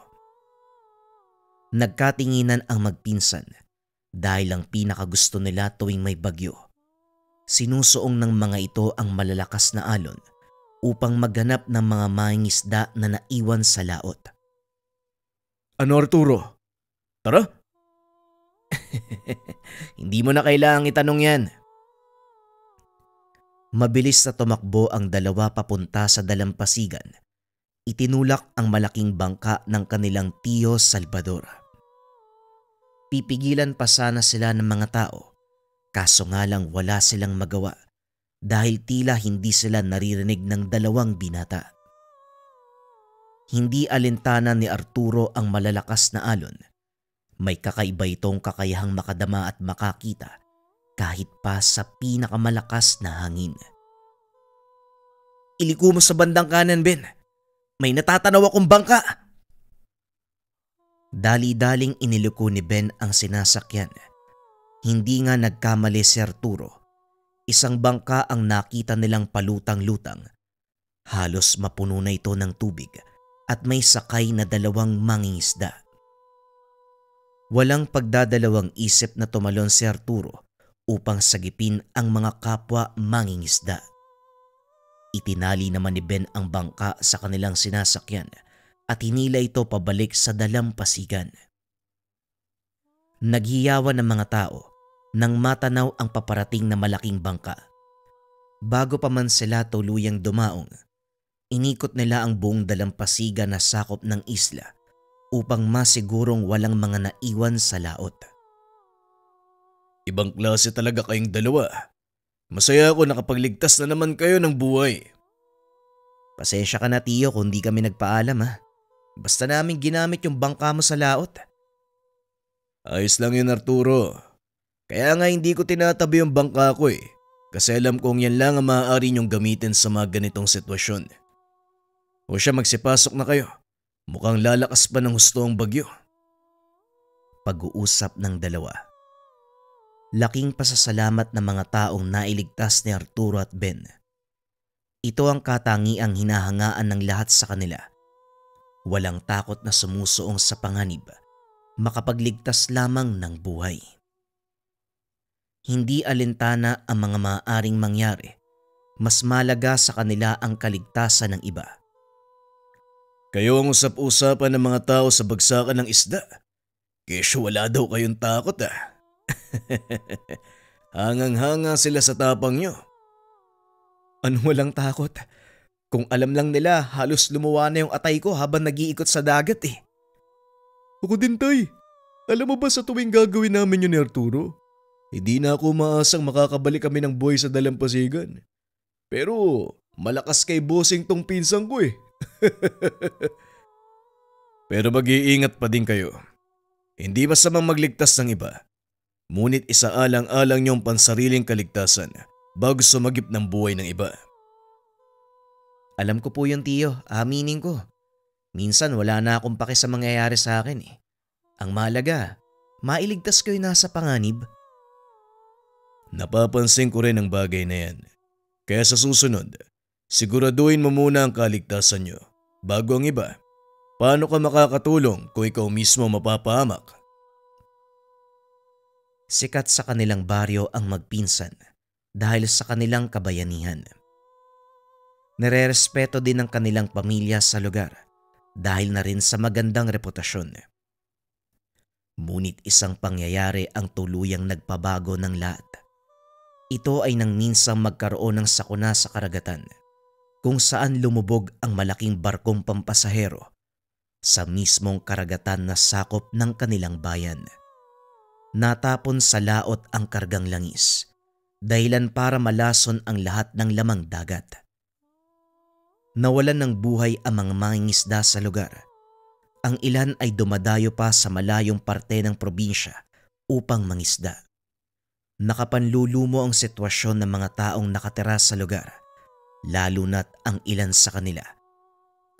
Nagkatinginan ang magpinsan dahil ang pinakagusto nila tuwing may bagyo. Sinusuong ng mga ito ang malalakas na alon upang maghanap ng mga mangingisda na naiwan sa laot. Ano Arturo? Tara! Hindi mo na kailangang itanong yan. Mabilis na tumakbo ang dalawa papunta sa dalampasigan. Itinulak ang malaking bangka ng kanilang tiyo Salvador. Pipigilan pa sana sila ng mga tao, kaso nga lang wala silang magawa dahil tila hindi sila naririnig ng dalawang binata. Hindi alintana ni Arturo ang malalakas na alon. May kakaiba itong kakayahang makadama at makakita kahit pa sa pinakamalakas na hangin. Iliko mo sa bandang kanan, Ben. May natatanaw akong bangka. Dali-daling iniliko ni Ben ang sinasakyan. Hindi nga nagkamali si Arturo. Isang bangka ang nakita nilang palutang-lutang. Halos mapuno na ito ng tubig at may sakay na dalawang mangingisda. Walang pagdadalawang isip na tumalon si Arturo upang sagipin ang mga kapwa mangingisda. Itinali naman ni Ben ang bangka sa kanilang sinasakyan at hinila ito pabalik sa dalampasigan. Naghiyawan ng mga tao nang matanaw ang paparating na malaking bangka. Bago pa man sila tuluyang dumaong, inikot nila ang buong dalampasigan na sakop ng isla upang masigurong walang mga naiwan sa laot. Ibang klase talaga kayong dalawa. Masaya ako nakapagligtas na naman kayo ng buhay. Pasensya ka na, Tiyo, kung di kami nagpaalam ha. Basta namin ginamit yung bangka mo sa laot. Ayos lang yun, Arturo. Kaya nga hindi ko tinatabi yung bangka ko kasi alam kong yan lang ang maaari niyong gamitin sa mga ganitong sitwasyon. O siya, magsipasok na kayo. Mukhang lalakas pa ng husto ang bagyo. Pag-uusap ng dalawa. Laking pasasalamat ng mga taong nailigtas ni Arturo at Ben. Ito ang katangiang hinahangaan ng lahat sa kanila. Walang takot na sumusuong sa panganib, makapagligtas lamang ng buhay. Hindi alintana ang mga maaaring mangyari, mas malaga sa kanila ang kaligtasan ng iba. Kayo ang usap-usapan ng mga tao sa bagsakan ng isda. Kesyo wala daw kayong takot Hangang-hanga sila sa tapang nyo. Ano walang takot? Kung alam lang nila, halos lumuwa na yung atay ko habang nag-iikot sa dagat Ako din, Tay. Alam mo ba sa tuwing gagawin namin yun ni Arturo, hindi na ako maasang makakabalik kami ng buhay sa dalampasigan. Pero malakas kay bossing tong pinsang ko Pero mag-iingat pa din kayo. Hindi masamang magligtas ng iba. Ngunit isaalang-alang niyong pansariling kaligtasan bago sumagip ng buhay ng iba. Alam ko po yun, Tiyo. Aminin ko. Minsan wala na akong pake sa mangyayari sa akin Ang mahalaga, mailigtas ko yung nasa panganib. Napapansin ko rin ang bagay na yan. Kaya sa susunod, siguraduhin mo muna ang kaligtasan niyo bago ang iba. Paano ka makakatulong kung ikaw mismo mapapahamak? Sikat sa kanilang baryo ang magpinsan dahil sa kanilang kabayanihan. Nire-respeto din ng kanilang pamilya sa lugar dahil na rin sa magandang reputasyon. Ngunit isang pangyayari ang tuluyang nagpabago ng lahat. Ito ay nang minsang magkaroon ng sakuna sa karagatan kung saan lumubog ang malaking barkong pampasahero sa mismong karagatan na sakop ng kanilang bayan. Natapon sa laot ang kargang langis, dahilan para malason ang lahat ng lamang dagat. Nawalan ng buhay ang mga mangingisda sa lugar. Ang ilan ay dumadayo pa sa malayong parte ng probinsya upang mangisda. Nakapanlulumo ang sitwasyon ng mga taong nakatira sa lugar, lalo na't ang ilan sa kanila.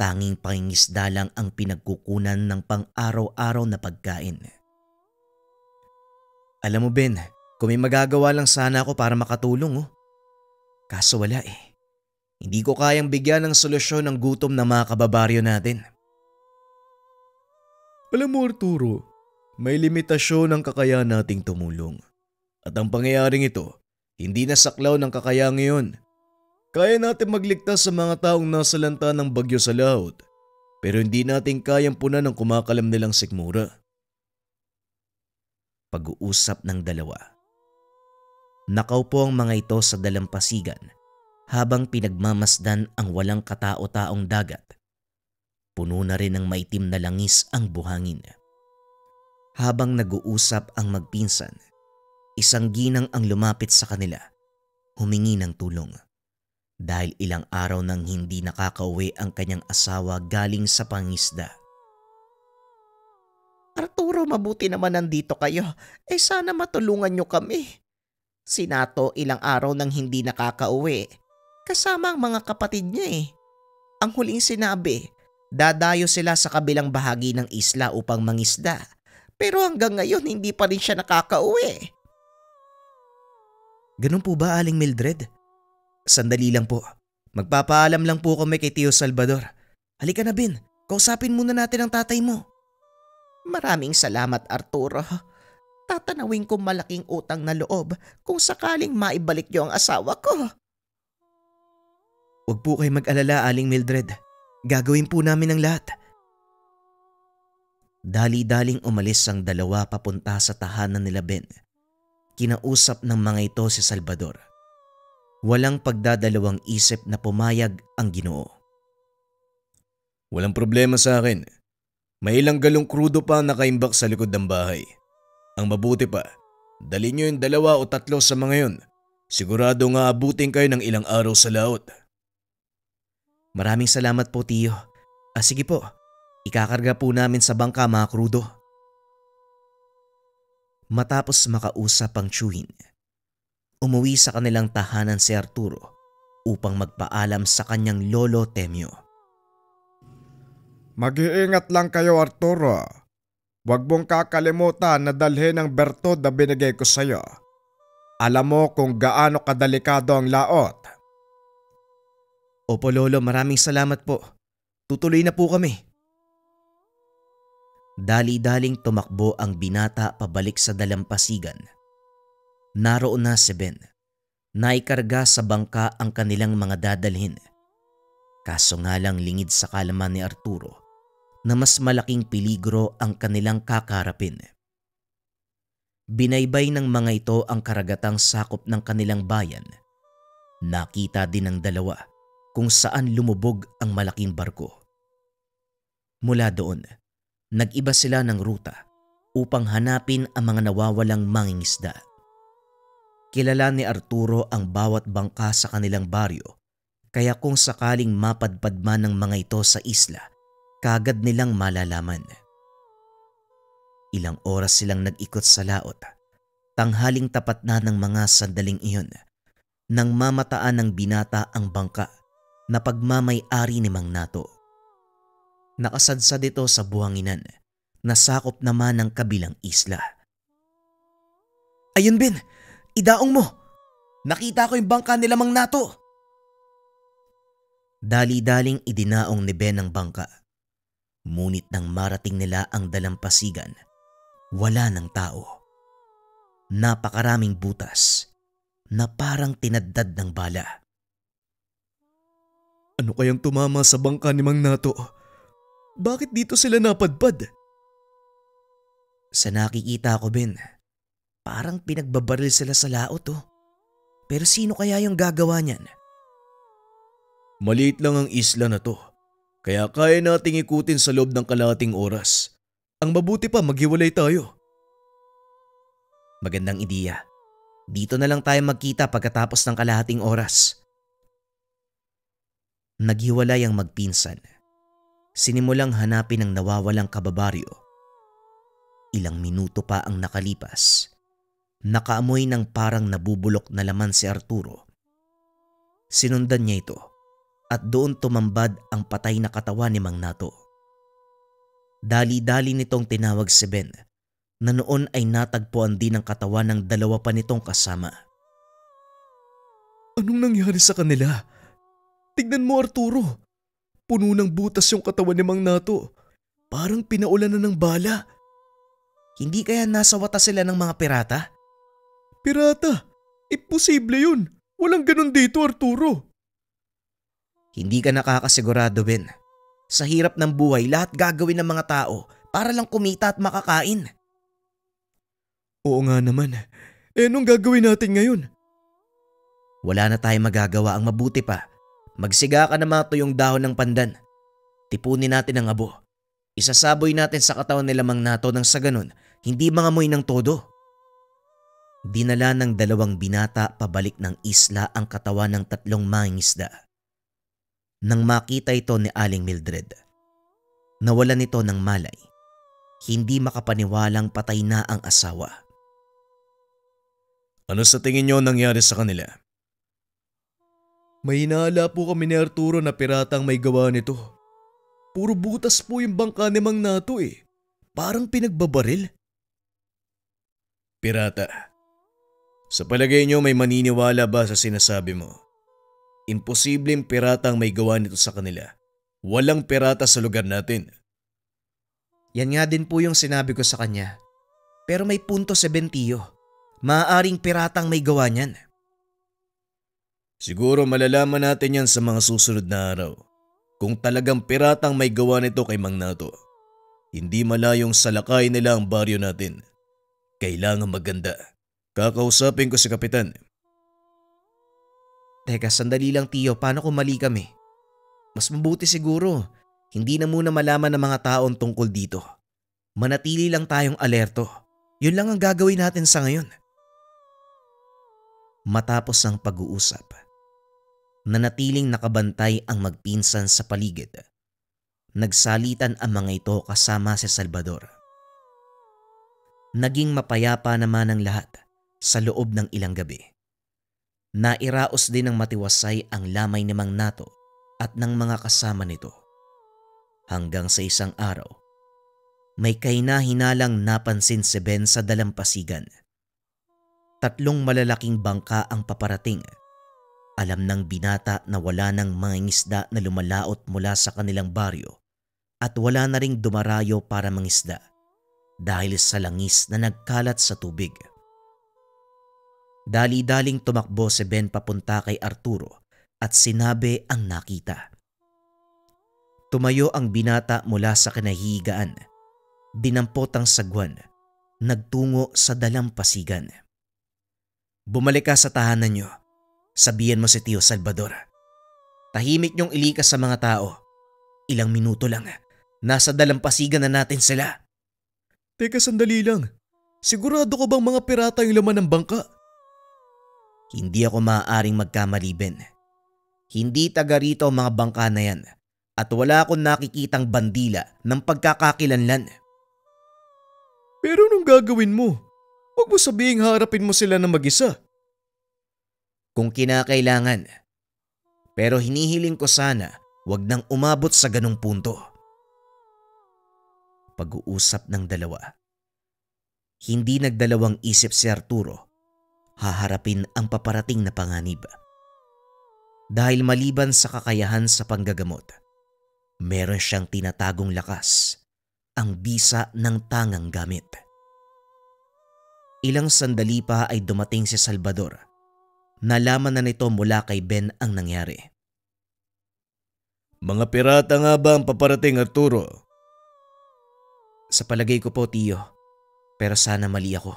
Tanging pangingisda lang ang pinagkukunan ng pang-araw-araw na pagkain. Alam mo, Ben, kung may magagawa lang sana ako para makatulong Kaso wala Hindi ko kayang bigyan ng solusyon ng gutom ng mga kababaryo natin. Alam mo, Arturo, may limitasyon ang kakayahan nating tumulong. At ang pangyayaring ito, hindi na saklaw ng kakayang ngayon. Kaya natin magligtas sa mga taong nasa lanta ng bagyo sa laot, pero hindi natin kayang punan ng kumakalam nilang sikmura. Pag-uusap ng dalawa. Nakaupo ang mga ito sa dalampasigan habang pinagmamasdan ang walang katao-taong dagat. Puno na rin ng maitim na langis ang buhangin. Habang nag-uusap ang magpinsan, isang ginang ang lumapit sa kanila, humingi ng tulong. Dahil ilang araw nang hindi nakakauwi ang kanyang asawa galing sa pangisda. Arturo, mabuti naman nandito kayo. Sana matulungan nyo kami. Si Nato ilang araw nang hindi nakakauwi. Kasama ang mga kapatid niya Ang huling sinabi, dadayo sila sa kabilang bahagi ng isla upang mangisda. Pero hanggang ngayon hindi pa rin siya nakakauwi. Ganun po ba, Aling Mildred? Sandali lang po. Magpapaalam lang po kami kay Tio Salvador. Halika na, Ben. Kausapin muna natin ang tatay mo. Maraming salamat, Arturo. Tatanawin ko malaking utang na loob kung sakaling maibalik niyo ang asawa ko. Huwag po kayo mag-alala, Aling Mildred. Gagawin po namin ang lahat. Dali-daling umalis ang dalawa papunta sa tahanan nila Ben. Kinausap ng mga ito si Salvador. Walang pagdadalawang isip na pumayag ang Ginoo. Walang problema sa akin. May ilang galong krudo pa ang nakaimbak sa likod ng bahay. Ang mabuti pa, dali nyo yung 2 o 3 sa mga yun. Sigurado nga abutin kayo ng ilang araw sa laot. Maraming salamat po, Tiyo. Sige po, ikakarga po namin sa bangka mga krudo. Matapos makausap ang tiyuhin, umuwi sa kanilang tahanan si Arturo upang magpaalam sa kanyang lolo Temyo. Mag-iingat lang kayo, Arturo. Huwag mong kakalimutan na dalhin ang bertod na binigay ko sa'yo. Alam mo kung gaano kadelikado ang laot. Opo lolo, maraming salamat po. Tutuloy na po kami. Dali-daling tumakbo ang binata pabalik sa dalampasigan. Naroon na si Ben. Naikarga sa bangka ang kanilang mga dadalhin. Kaso nga lang lingid sa kalaman ni Arturo na mas malaking peligro ang kanilang kakarapin. Binaybay ng mga ito ang karagatang sakop ng kanilang bayan. Nakita din ng dalawa kung saan lumubog ang malaking barko. Mula doon, nag-iba sila ng ruta upang hanapin ang mga nawawalang mangingisda. Kilala ni Arturo ang bawat bangka sa kanilang baryo, kaya kung sakaling mapadpad man ng mga ito sa isla, kagad nilang malalaman. Ilang oras silang nag-ikot sa laot. Tanghaling tapat na ng mga sandaling iyon nang mamataan ng binata ang bangka na pagmamay-ari ni Mang Nato. Nakasadsad ito sa buhanginan na sakop naman ng kabilang isla. Ayun Ben, idaong mo. Nakita ko yung bangka nila Mang Nato. Dali-daling idinaong ni Ben ang bangka. Ngunit nang marating nila ang dalampasigan, wala ng tao. Napakaraming butas na parang tinaddad ng bala. Ano kayang tumama sa bangka ni Mang Nato? Bakit dito sila napadpad? Sa nakikita ko, Ben, parang pinagbabaril sila sa laot oh. Pero sino kaya yung gagawa niyan? Maliit lang ang isla na to. Kaya kaya nating ikutin sa loob ng kalahating oras. Ang mabuti pa maghiwalay tayo. Magandang ideya. Dito na lang tayo magkita pagkatapos ng kalahating oras. Naghiwalay ang magpinsan. Sinimulang hanapin ang nawawalang kababaryo. Ilang minuto pa ang nakalipas. Nakaamoy ng parang nabubulok na laman si Arturo. Sinundan niya ito. At doon tumambad ang patay na katawan ni Mang Nato. Dali-dali nitong tinawag si Ben na noon ay natagpuan din ang katawan ng 2 pa nitong kasama. Anong nangyari sa kanila? Tignan mo Arturo. Puno ng butas yung katawan ni Mang Nato. Parang pinaulan na ng bala. Hindi kaya nasa watas sila ng mga pirata? Pirata? Imposible yun. Walang ganun dito Arturo. Hindi ka nakakasigurado, Ben. Sa hirap ng buhay, lahat gagawin ng mga tao para lang kumita at makakain. Oo nga naman. Anong gagawin natin ngayon? Wala na tayong magagawa. Ang mabuti pa, magsiga ka na mga tuyong dahon ng pandan. Tipunin natin ang abo. Isasaboy natin sa katawan nila Mang Nato nang sa ganun, hindi mangamoy ng todo. Dinala ng 2 binata pabalik ng isla ang katawan ng 3 mangingisda. Nang makita ito ni Aling Mildred, nawalan ito ng malay. Hindi makapaniwalang patay na ang asawa. Ano sa tingin niyo nangyari sa kanila? May hinala po kami ni Arturo na piratang may gawa nito. Puro butas po yung bangka ni Mang Nato eh. Parang pinagbabaril. Pirata. Sa palagay niyo may maniniwala ba sa sinasabi mo? Imposibleng piratang may gawa nito sa kanila. Walang pirata sa lugar natin. Yan nga din po yung sinabi ko sa kanya. Pero may punto si Ben, tiyo. Maaaring piratang may gawa niyan. Siguro malalaman natin yan sa mga susunod na araw. Kung talagang piratang may gawa nito kay Mang Nato, hindi malayong salakay nila ang baryo natin. Kailangan maganda. Kakausapin ko si Kapitan. Teka, sandali lang tiyo, paano kung mali kami? Mas mabuti siguro, hindi na muna malaman ng mga taon tungkol dito. Manatili lang tayong alerto. Yun lang ang gagawin natin sa ngayon. Matapos ang pag-uusap, nanatiling nakabantay ang magpinsan sa paligid. Nagsalitan ang mga ito kasama si Salvador. Naging mapayapa naman ang lahat sa loob ng ilang gabi. Nairaos din ng matiwasay ang lamay ni Mang Nato at ng mga kasama nito. Hanggang sa isang araw, may kahina-hinalang napansin si Ben sa dalampasigan. 3 malalaking bangka ang paparating. Alam ng binata na wala ng mga ngisda na lumalaot mula sa kanilang baryo at wala na ring dumarayo para mangisda dahil sa langis na nagkalat sa tubig. Dali-daling tumakbo si Ben papunta kay Arturo at sinabi ang nakita. Tumayo ang binata mula sa kinahihigaan. Dinampot ang sagwan. Nagtungo sa dalampasigan. Bumalik ka sa tahanan niyo. Sabihan mo si Tio Salvador. Tahimik niyong ilikas sa mga tao. Ilang minuto lang. Nasa dalampasigan na natin sila. Teka, sandali lang. Sigurado ka bang mga pirata yung laman ng bangka? Hindi ako maaaring magkamali, Ben. Hindi taga rito ang mga bangka na yan at wala akong nakikitang bandila ng pagkakakilanlan. Pero anong gagawin mo? Huwag mo sabihing harapin mo sila na mag-isa. Kung kinakailangan. Pero hinihiling ko sana wag nang umabot sa ganung punto. Pag-uusap ng dalawa. Hindi nagdalawang isip si Arturo. Haharapin ang paparating na panganib. Dahil maliban sa kakayahan sa panggagamot, meron siyang tinatagong lakas, ang bisa ng tangang gamit. Ilang sandali pa ay dumating si Salvador. Nalaman na nito mula kay Ben ang nangyari. Mga pirata nga ba ang paparating, Arturo? Sa palagay ko po, Tiyo, pero sana mali ako.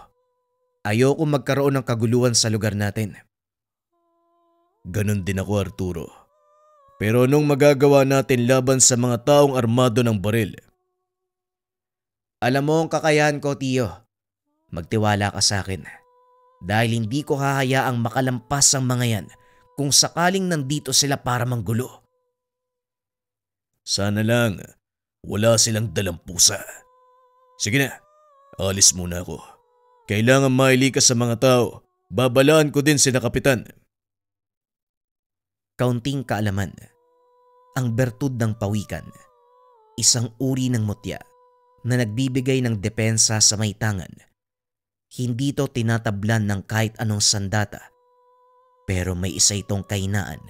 Ayoko magkaroon ng kaguluhan sa lugar natin. Ganon din ako, Arturo. Pero anong magagawa natin laban sa mga taong armado ng baril? Alam mo ang kakayahan ko, Tiyo. Magtiwala ka sa akin. Dahil hindi ko hahayaang makalampas ang mga yan kung sakaling nandito sila para manggulo. Sana lang wala silang dalang pusa. Sige na, alis muna ako. Kailangan mailikas sa mga tao. Babalaan ko din sina Kapitan. Kaunting kaalaman. Ang bertud ng pawikan. Isang uri ng mutya na nagbibigay ng depensa sa may tangan. Hindi to tinatablan ng kahit anong sandata. Pero may isa itong kainaan.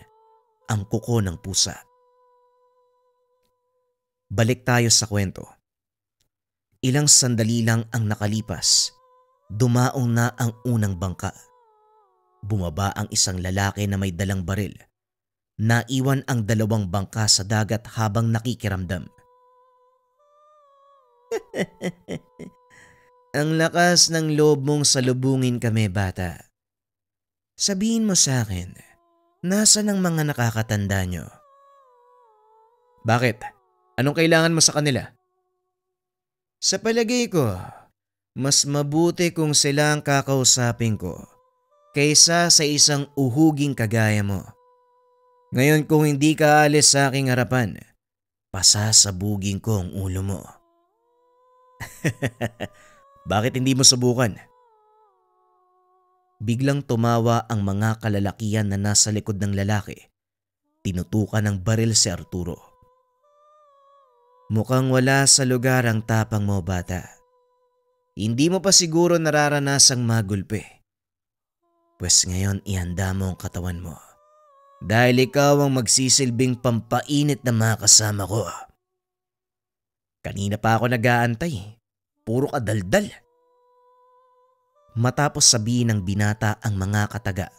Ang kuko ng pusa. Balik tayo sa kwento. Ilang sandali lang ang nakalipas. Dumaong na ang unang bangka. Bumaba ang isang lalaki na may dalang baril. Naiwan ang 2 bangka sa dagat habang nakikiramdam. Ang lakas ng loob mong salubungin kami, bata. Sabihin mo sa akin, nasaan ang mga nakakatanda nyo? Bakit? Anong kailangan mo sa kanila? Sa palagay ko, mas mabuti kung sila ang kakausapin ko kaysa sa isang uhuging kagaya mo. Ngayon kung hindi ka alis sa aking harapan, pasasabugin ko ang ulo mo. Bakit hindi mo subukan? Biglang tumawa ang mga kalalakihan na nasa likod ng lalaki. Tinutukan ng baril si Arturo. Mukhang wala sa lugar ang tapang mo, bata. Hindi mo pa siguro nararanasang magulpi. Pues ngayon ihanda mo ang katawan mo. Dahil ikaw ang magsisilbing pampainit na mga kasama ko. Kanina pa ako nag-aantay. Puro kadaldal. Matapos sabihin ng binata ang mga kataga,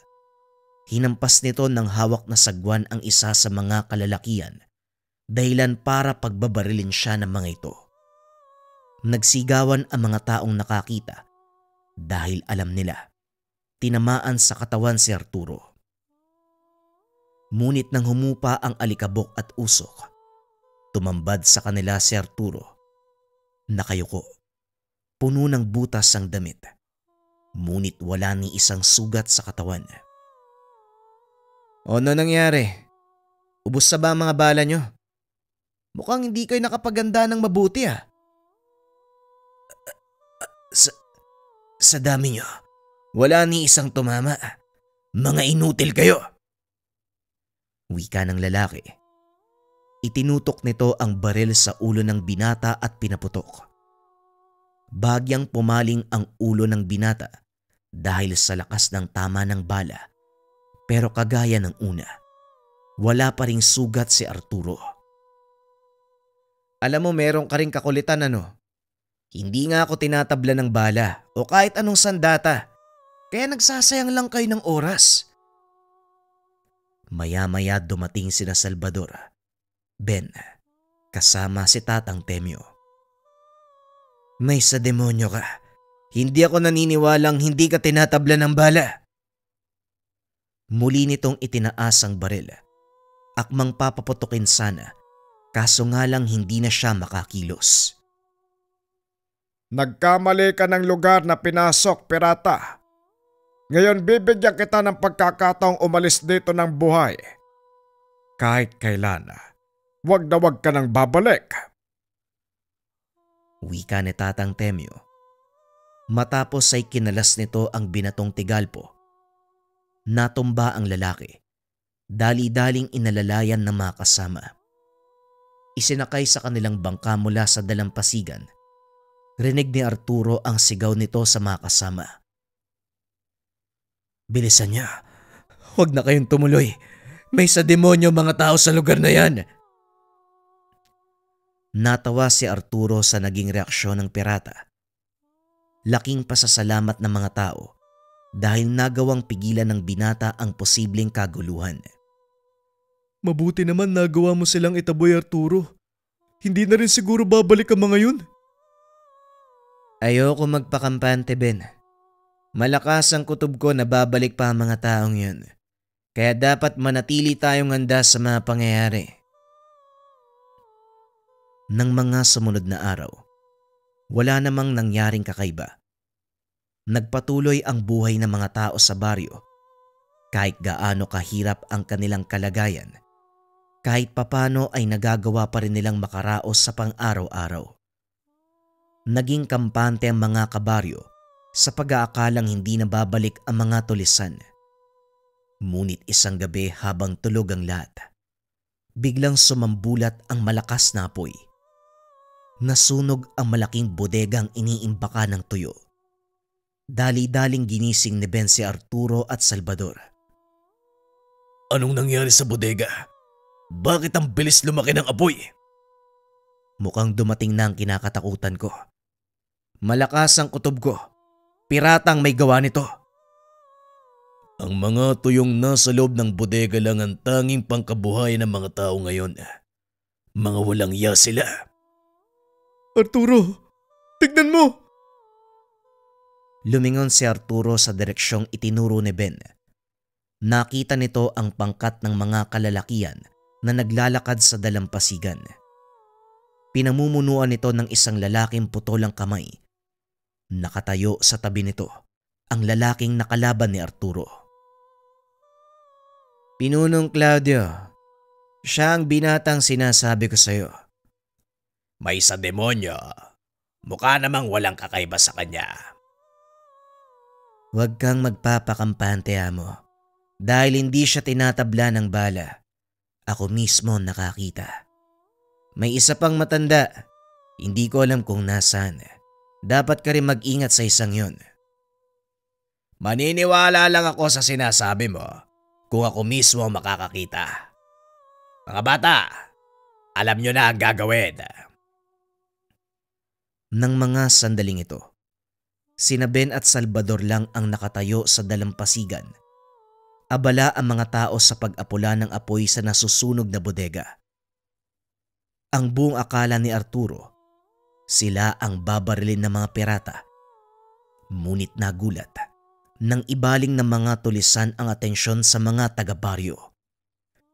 hinampas nito ng hawak na sagwan ang isa sa mga kalalakian, dahilan para pagbabarilin siya ng mga ito. Nagsigawan ang mga taong nakakita dahil alam nila tinamaan sa katawan si Arturo. Ngunit nang humupa ang alikabok at usok, tumambad sa kanila si Arturo. Nakayuko, puno ng butas ang damit, ngunit wala ni isang sugat sa katawan. Ano nangyari? Ubus sa ba ang mga bala nyo? Mukhang hindi kayo nakapaganda ng mabuti ah. Sa dami nyo, wala ni isang tumama. Mga inutil kayo. Wika ng lalaki. Itinutok nito ang baril sa ulo ng binata at pinaputok. Bagyang pumaling ang ulo ng binata dahil sa lakas ng tama ng bala. Pero kagaya ng una, wala pa ring sugat si Arturo. Alam mo, meron ka ring kakulitan ano? Hindi nga ako tinatabla ng bala o kahit anong sandata. Kaya nagsasayang lang kayo ng oras. Maya-maya dumating sina Salvador, Ben, kasama si Tatang Temyo. May sa demonyo ka. Hindi ako naniniwalang hindi ka tinatabla ng bala. Muli nitong itinaas ang baril. Akmang papaputukin sana, kaso nga lang hindi na siya makakilos. Nagkamali ka ng lugar na pinasok, pirata. Ngayon bibigyan kita ng pagkakataong umalis dito ng buhay. Kahit kailan, wag na wag ka nang babalik. Wika ni Tatang Temyo. Matapos ay kinalas nito ang binatong tigalpo. Natumba ang lalaki. Dali-daling inalalayan ng mga kasama. Isinakay sa kanilang bangka mula sa dalampasigan. Rinig ni Arturo ang sigaw nito sa mga kasama. Bilisan niya. Huwag na kayong tumuloy. May sa demonyo mga tao sa lugar na yan. Natawa si Arturo sa naging reaksyon ng pirata. Laking pasasalamat ng mga tao dahil nagawang pigilan ng binata ang posibleng kaguluhan. Mabuti naman nagawa mo silang itaboy, Arturo. Hindi na rin siguro babalik ang mga yun. Ayoko magpakampante, Ben. Malakas ang kutob ko na babalik pa ang mga taong yun. Kaya dapat manatili tayong handa sa mga pangyayari. Nang mga sumunod na araw, wala namang nangyaring kakaiba. Nagpatuloy ang buhay ng mga tao sa baryo. Kahit gaano kahirap ang kanilang kalagayan, kahit papano ay nagagawa pa rin nilang makaraos sa pang-araw-araw. Naging kampante ang mga kabaryo sa pag-aakalang hindi na babalik ang mga tulisan. Ngunit isang gabi habang tulog ang lahat, biglang sumambulat ang malakas na apoy. Nasunog ang malaking bodegang iniimbaka ng tuyo. Dali-daling ginising ni Ben si Arturo at Salvador. Anong nangyari sa bodega? Bakit ang bilis lumaki ng apoy? Mukhang dumating na ang kinakatakutan ko. Malakas ang kutob ko. Piratang may gawa nito. Ang mga tuyong nasa loob ng bodega lang ang tanging pangkabuhay ng mga tao ngayon. Mga walang iya sila. Arturo, tignan mo! Lumingon si Arturo sa direksyong itinuro ni Ben. Nakita nito ang pangkat ng mga kalalakian na naglalakad sa dalampasigan. Pinamumunuan nito ng isang lalaking putolang kamay. Nakatayo sa tabi nito ang lalaking nakalaban ni Arturo. Pinunong Claudio, siya ang binatang sinasabi ko sa'yo. May sa demonyo. Mukha namang walang kakaiba sa kanya. Huwag kang magpapakampante, amo. Dahil hindi siya tinatabla ng bala. Ako mismo nakakita. May isa pang matanda. Hindi ko alam kung nasaan. Dapat ka rin mag-ingat sa isang yun. Maniniwala lang ako sa sinasabi mo kung ako mismo ang makakakita. Mga bata, alam nyo na ang gagawin. Nang mga sandaling ito, sina Ben at Salvador lang ang nakatayo sa dalampasigan. Abala ang mga tao sa pag-apula ng apoy sa nasusunog na bodega. Ang buong akala ni Arturo, sila ang babarilin ng mga pirata. Ngunit nagulat nang ibaling ng mga tulisan ang atensyon sa mga taga-baryo.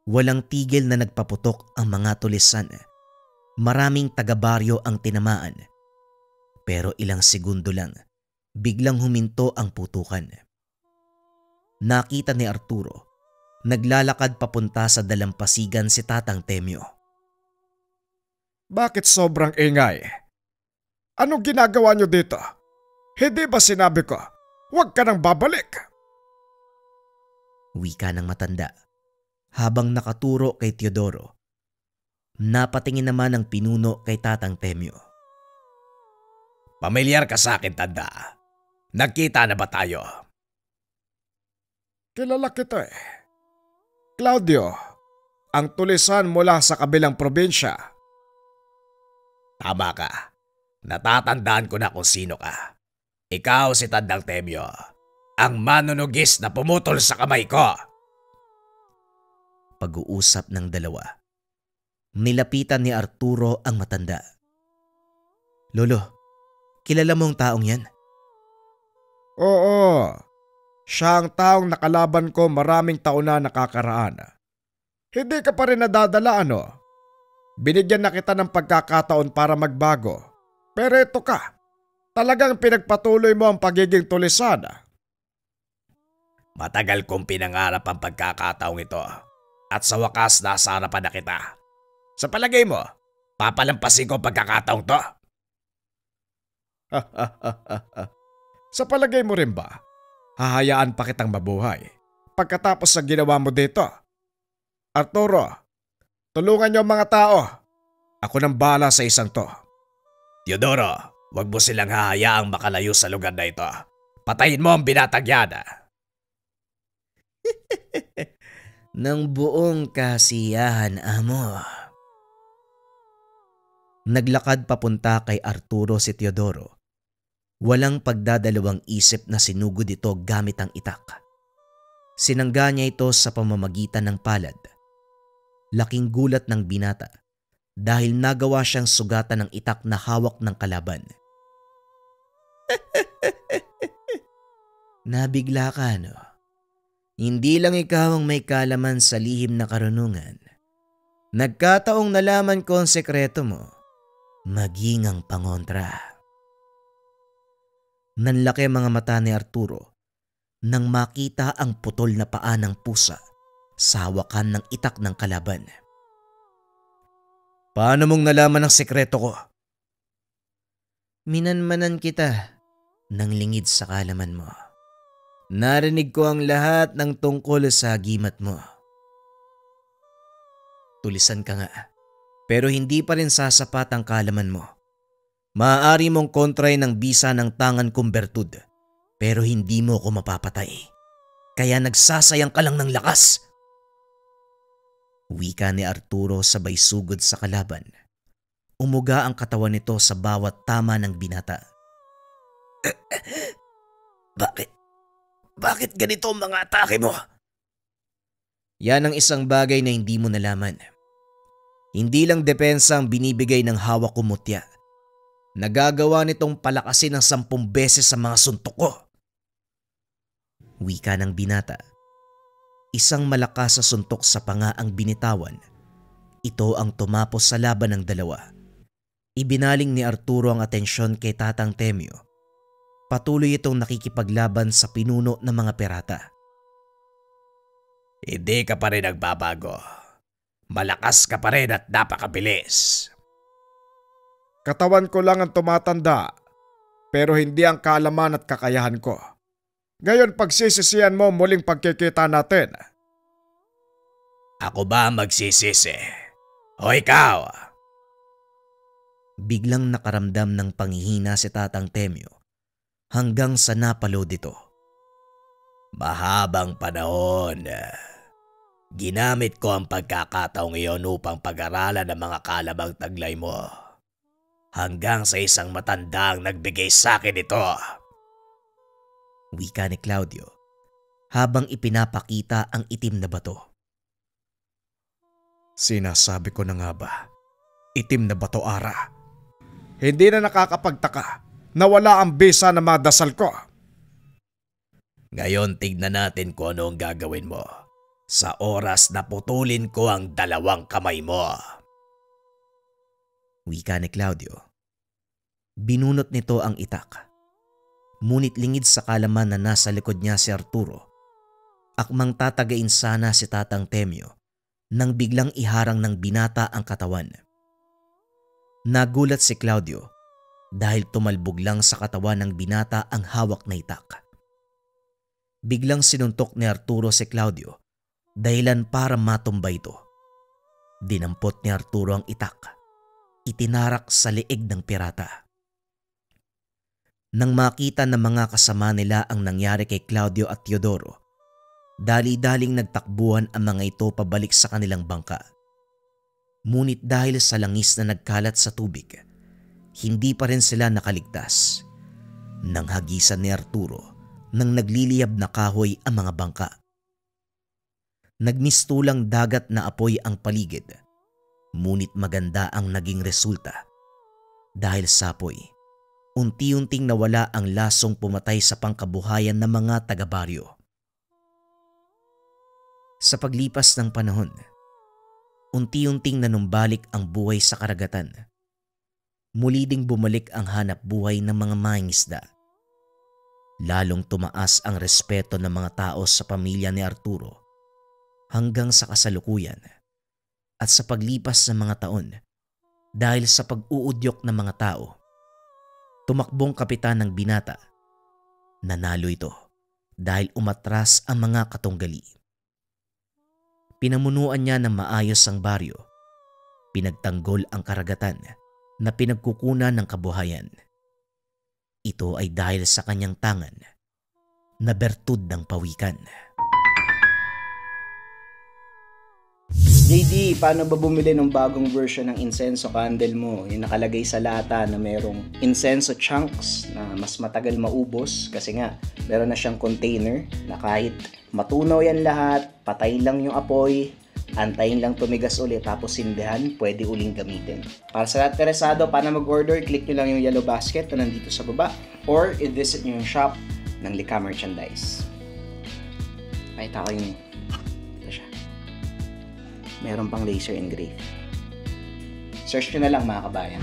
Walang tigil na nagpaputok ang mga tulisan. Maraming taga-baryo ang tinamaan. Pero ilang segundo lang, biglang huminto ang putukan. Nakita ni Arturo, naglalakad papunta sa dalampasigan si Tatang Temyo. Bakit sobrang ingay? Anong ginagawa niyo dito? Hindi ba sinabi ko, huwag ka nang babalik? Wika ng matanda, habang nakaturo kay Teodoro. Napatingin naman ang pinuno kay Tatang Temyo. Pamilyar ka sa akin, tanda. Nagkita na ba tayo? Kilala kita eh. Claudio, ang tulisan mula sa kabilang probinsya. Tama ka. Natatandaan ko na kung sino ka. Ikaw si Tandang Temyo, ang manunugis na pumutol sa kamay ko. Pag-uusap ng dalawa. Nilapitan ni Arturo ang matanda. Lolo, kilala mo ang taong yan? Oo, siya ang taong nakalaban ko maraming taon na nakakaraan. Hindi ka pa rin nadadala ano? Binigyan na kita ng pagkakataon para magbago. Pero ito ka, talagang pinagpatuloy mo ang pagiging tulisan. Matagal kong pinangarap ang pagkakataong ito at sa wakas nasa harapan na kita. Sa palagay mo, papalampasin ko ang pagkakataong to? Sa palagay mo rin ba, hahayaan pa kitang mabuhay pagkatapos sa ginawa mo dito? Arturo, tulungan niyo ang mga tao. Ako nang bahala sa isang to. Teodoro, wag mo silang hahayaang makalayo sa lugar na ito. Patayin mo ang binatang yan. Ng buong kasiyahan, amo. Naglakad papunta kay Arturo si Teodoro. Walang pagdadalawang isip na sinugod ito gamit ang itak. Sinangga niya ito sa pamamagitan ng palad. Laking gulat ng binata dahil nagawa siyang sugatan ng itak na hawak ng kalaban. Nabigla ka, no? Hindi lang ikaw ang may kalaman sa lihim na karunungan. Nagkataong nalaman ko ang sekreto mo, maging ang pangontra. Nanlaki ang mga mata ni Arturo nang makita ang putol na paa ng pusa sa hawakan ng itak ng kalaban. Paano mong nalaman ang sekreto ko? Minanmanan kita ng lingid sa kalaman mo. Narinig ko ang lahat ng tungkol sa agimat mo. Tulisan ka nga, pero hindi pa rin sasapat ang kalaman mo. Maaari mong kontray ng bisa ng tangan kong bertud, pero hindi mo ko mapapatay. Kaya nagsasayang ka lang ng lakas. Wika ni Arturo sabay sugod sa kalaban. Umuga ang katawan nito sa bawat tama ng binata. Bakit ganito ang mga atake mo? Yan ang isang bagay na hindi mo nalaman. Hindi lang depensa ang binibigay ng hawak ko mutya. Nagagawa nitong palakasin ng 10 beses sa mga suntok ko. Wika ng binata. Isang malakas sa suntok sa panga ang binitawan. Ito ang tumapos sa laban ng dalawa. Ibinaling ni Arturo ang atensyon kay Tatang Temyo. Patuloy itong nakikipaglaban sa pinuno ng mga pirata. Hindi ka pa rin nagbabago. Malakas ka pa rin at napakabilis. Katawan ko lang ang tumatanda, pero hindi ang kaalaman at kakayahan ko. Ngayon pagsisisihan mo muling pagkikita natin. Ako ba ang magsisisi? O ikaw? Biglang nakaramdam ng panghihina si Tatang Temyo hanggang sa napalood ito. Mahabang panahon. Ginamit ko ang pagkakataong iyon upang pag-aralan ang mga kalabang taglay mo. hanggang sa isang matandang nagbigay sa akin ito. Wika ni Claudio habang ipinapakita ang itim na bato. Sinasabi ko na nga ba, itim na bato, Ara. Hindi na nakakapagtaka na wala ang bisa na madasal ko. Ngayon tignan natin kung ano ang gagawin mo sa oras na putulin ko ang 2 kamay mo. Wika ni Claudio. Binunot nito ang itak. Ngunit lingid sa kalaman na nasa likod niya si Arturo, akmang tatagain sana si Tatang Temyo nang biglang iharang ng binata ang katawan. Nagulat si Claudio dahil tumalbog lang sa katawan ng binata ang hawak na itak. Biglang sinuntok ni Arturo si Claudio dahilan para matumba ito. Dinampot ni Arturo ang itak. Itinarak sa leeg ng pirata. Nang makita ng mga kasama nila ang nangyari kay Claudio at Teodoro, dali-daling nagtakbuhan ang mga ito pabalik sa kanilang bangka. Ngunit dahil sa langis na nagkalat sa tubig, hindi pa rin sila nakaligtas. Nang hagisan ni Arturo nang nagliliyab na kahoy ang mga bangka. Nagmistulang dagat na apoy ang paligid, ngunit maganda ang naging resulta. Dahil sa apoy, unti-unting nawala ang lasong pumatay sa pangkabuhayan ng mga taga-baryo. Sa paglipas ng panahon, unti-unting nanumbalik ang buhay sa karagatan. Muli ding bumalik ang hanap buhay ng mga mangingisda. Lalong tumaas ang respeto ng mga tao sa pamilya ni Arturo hanggang sa kasalukuyan at sa paglipas ng mga taon dahil sa pag-uudyok ng mga tao. Tumakbong kapitan ng binata. Nanalo ito dahil umatras ang mga katunggali. Pinamunuan niya ng maayos ang baryo. Pinagtanggol ang karagatan na pinagkukunan ng kabuhayan. Ito ay dahil sa kanyang tangan na bertud ng pawikan. JD, paano ba bumili ng bagong version ng insenso candle mo? Yung nakalagay sa lata na merong insenso chunks na mas matagal maubos kasi nga meron na siyang container na kahit matunaw yan lahat, patay lang yung apoy, antayin lang tumigas ulit tapos sindihan, pwede uling gamitin. Para sa lahat interesado, paano mag-order, click nyo lang yung yellow basket na nandito sa baba or i-visit nyo yung shop ng Lika Merchandise. Nakita ko yung ito siya. Meron pang laser engrave. Search nyo na lang mga kabayan.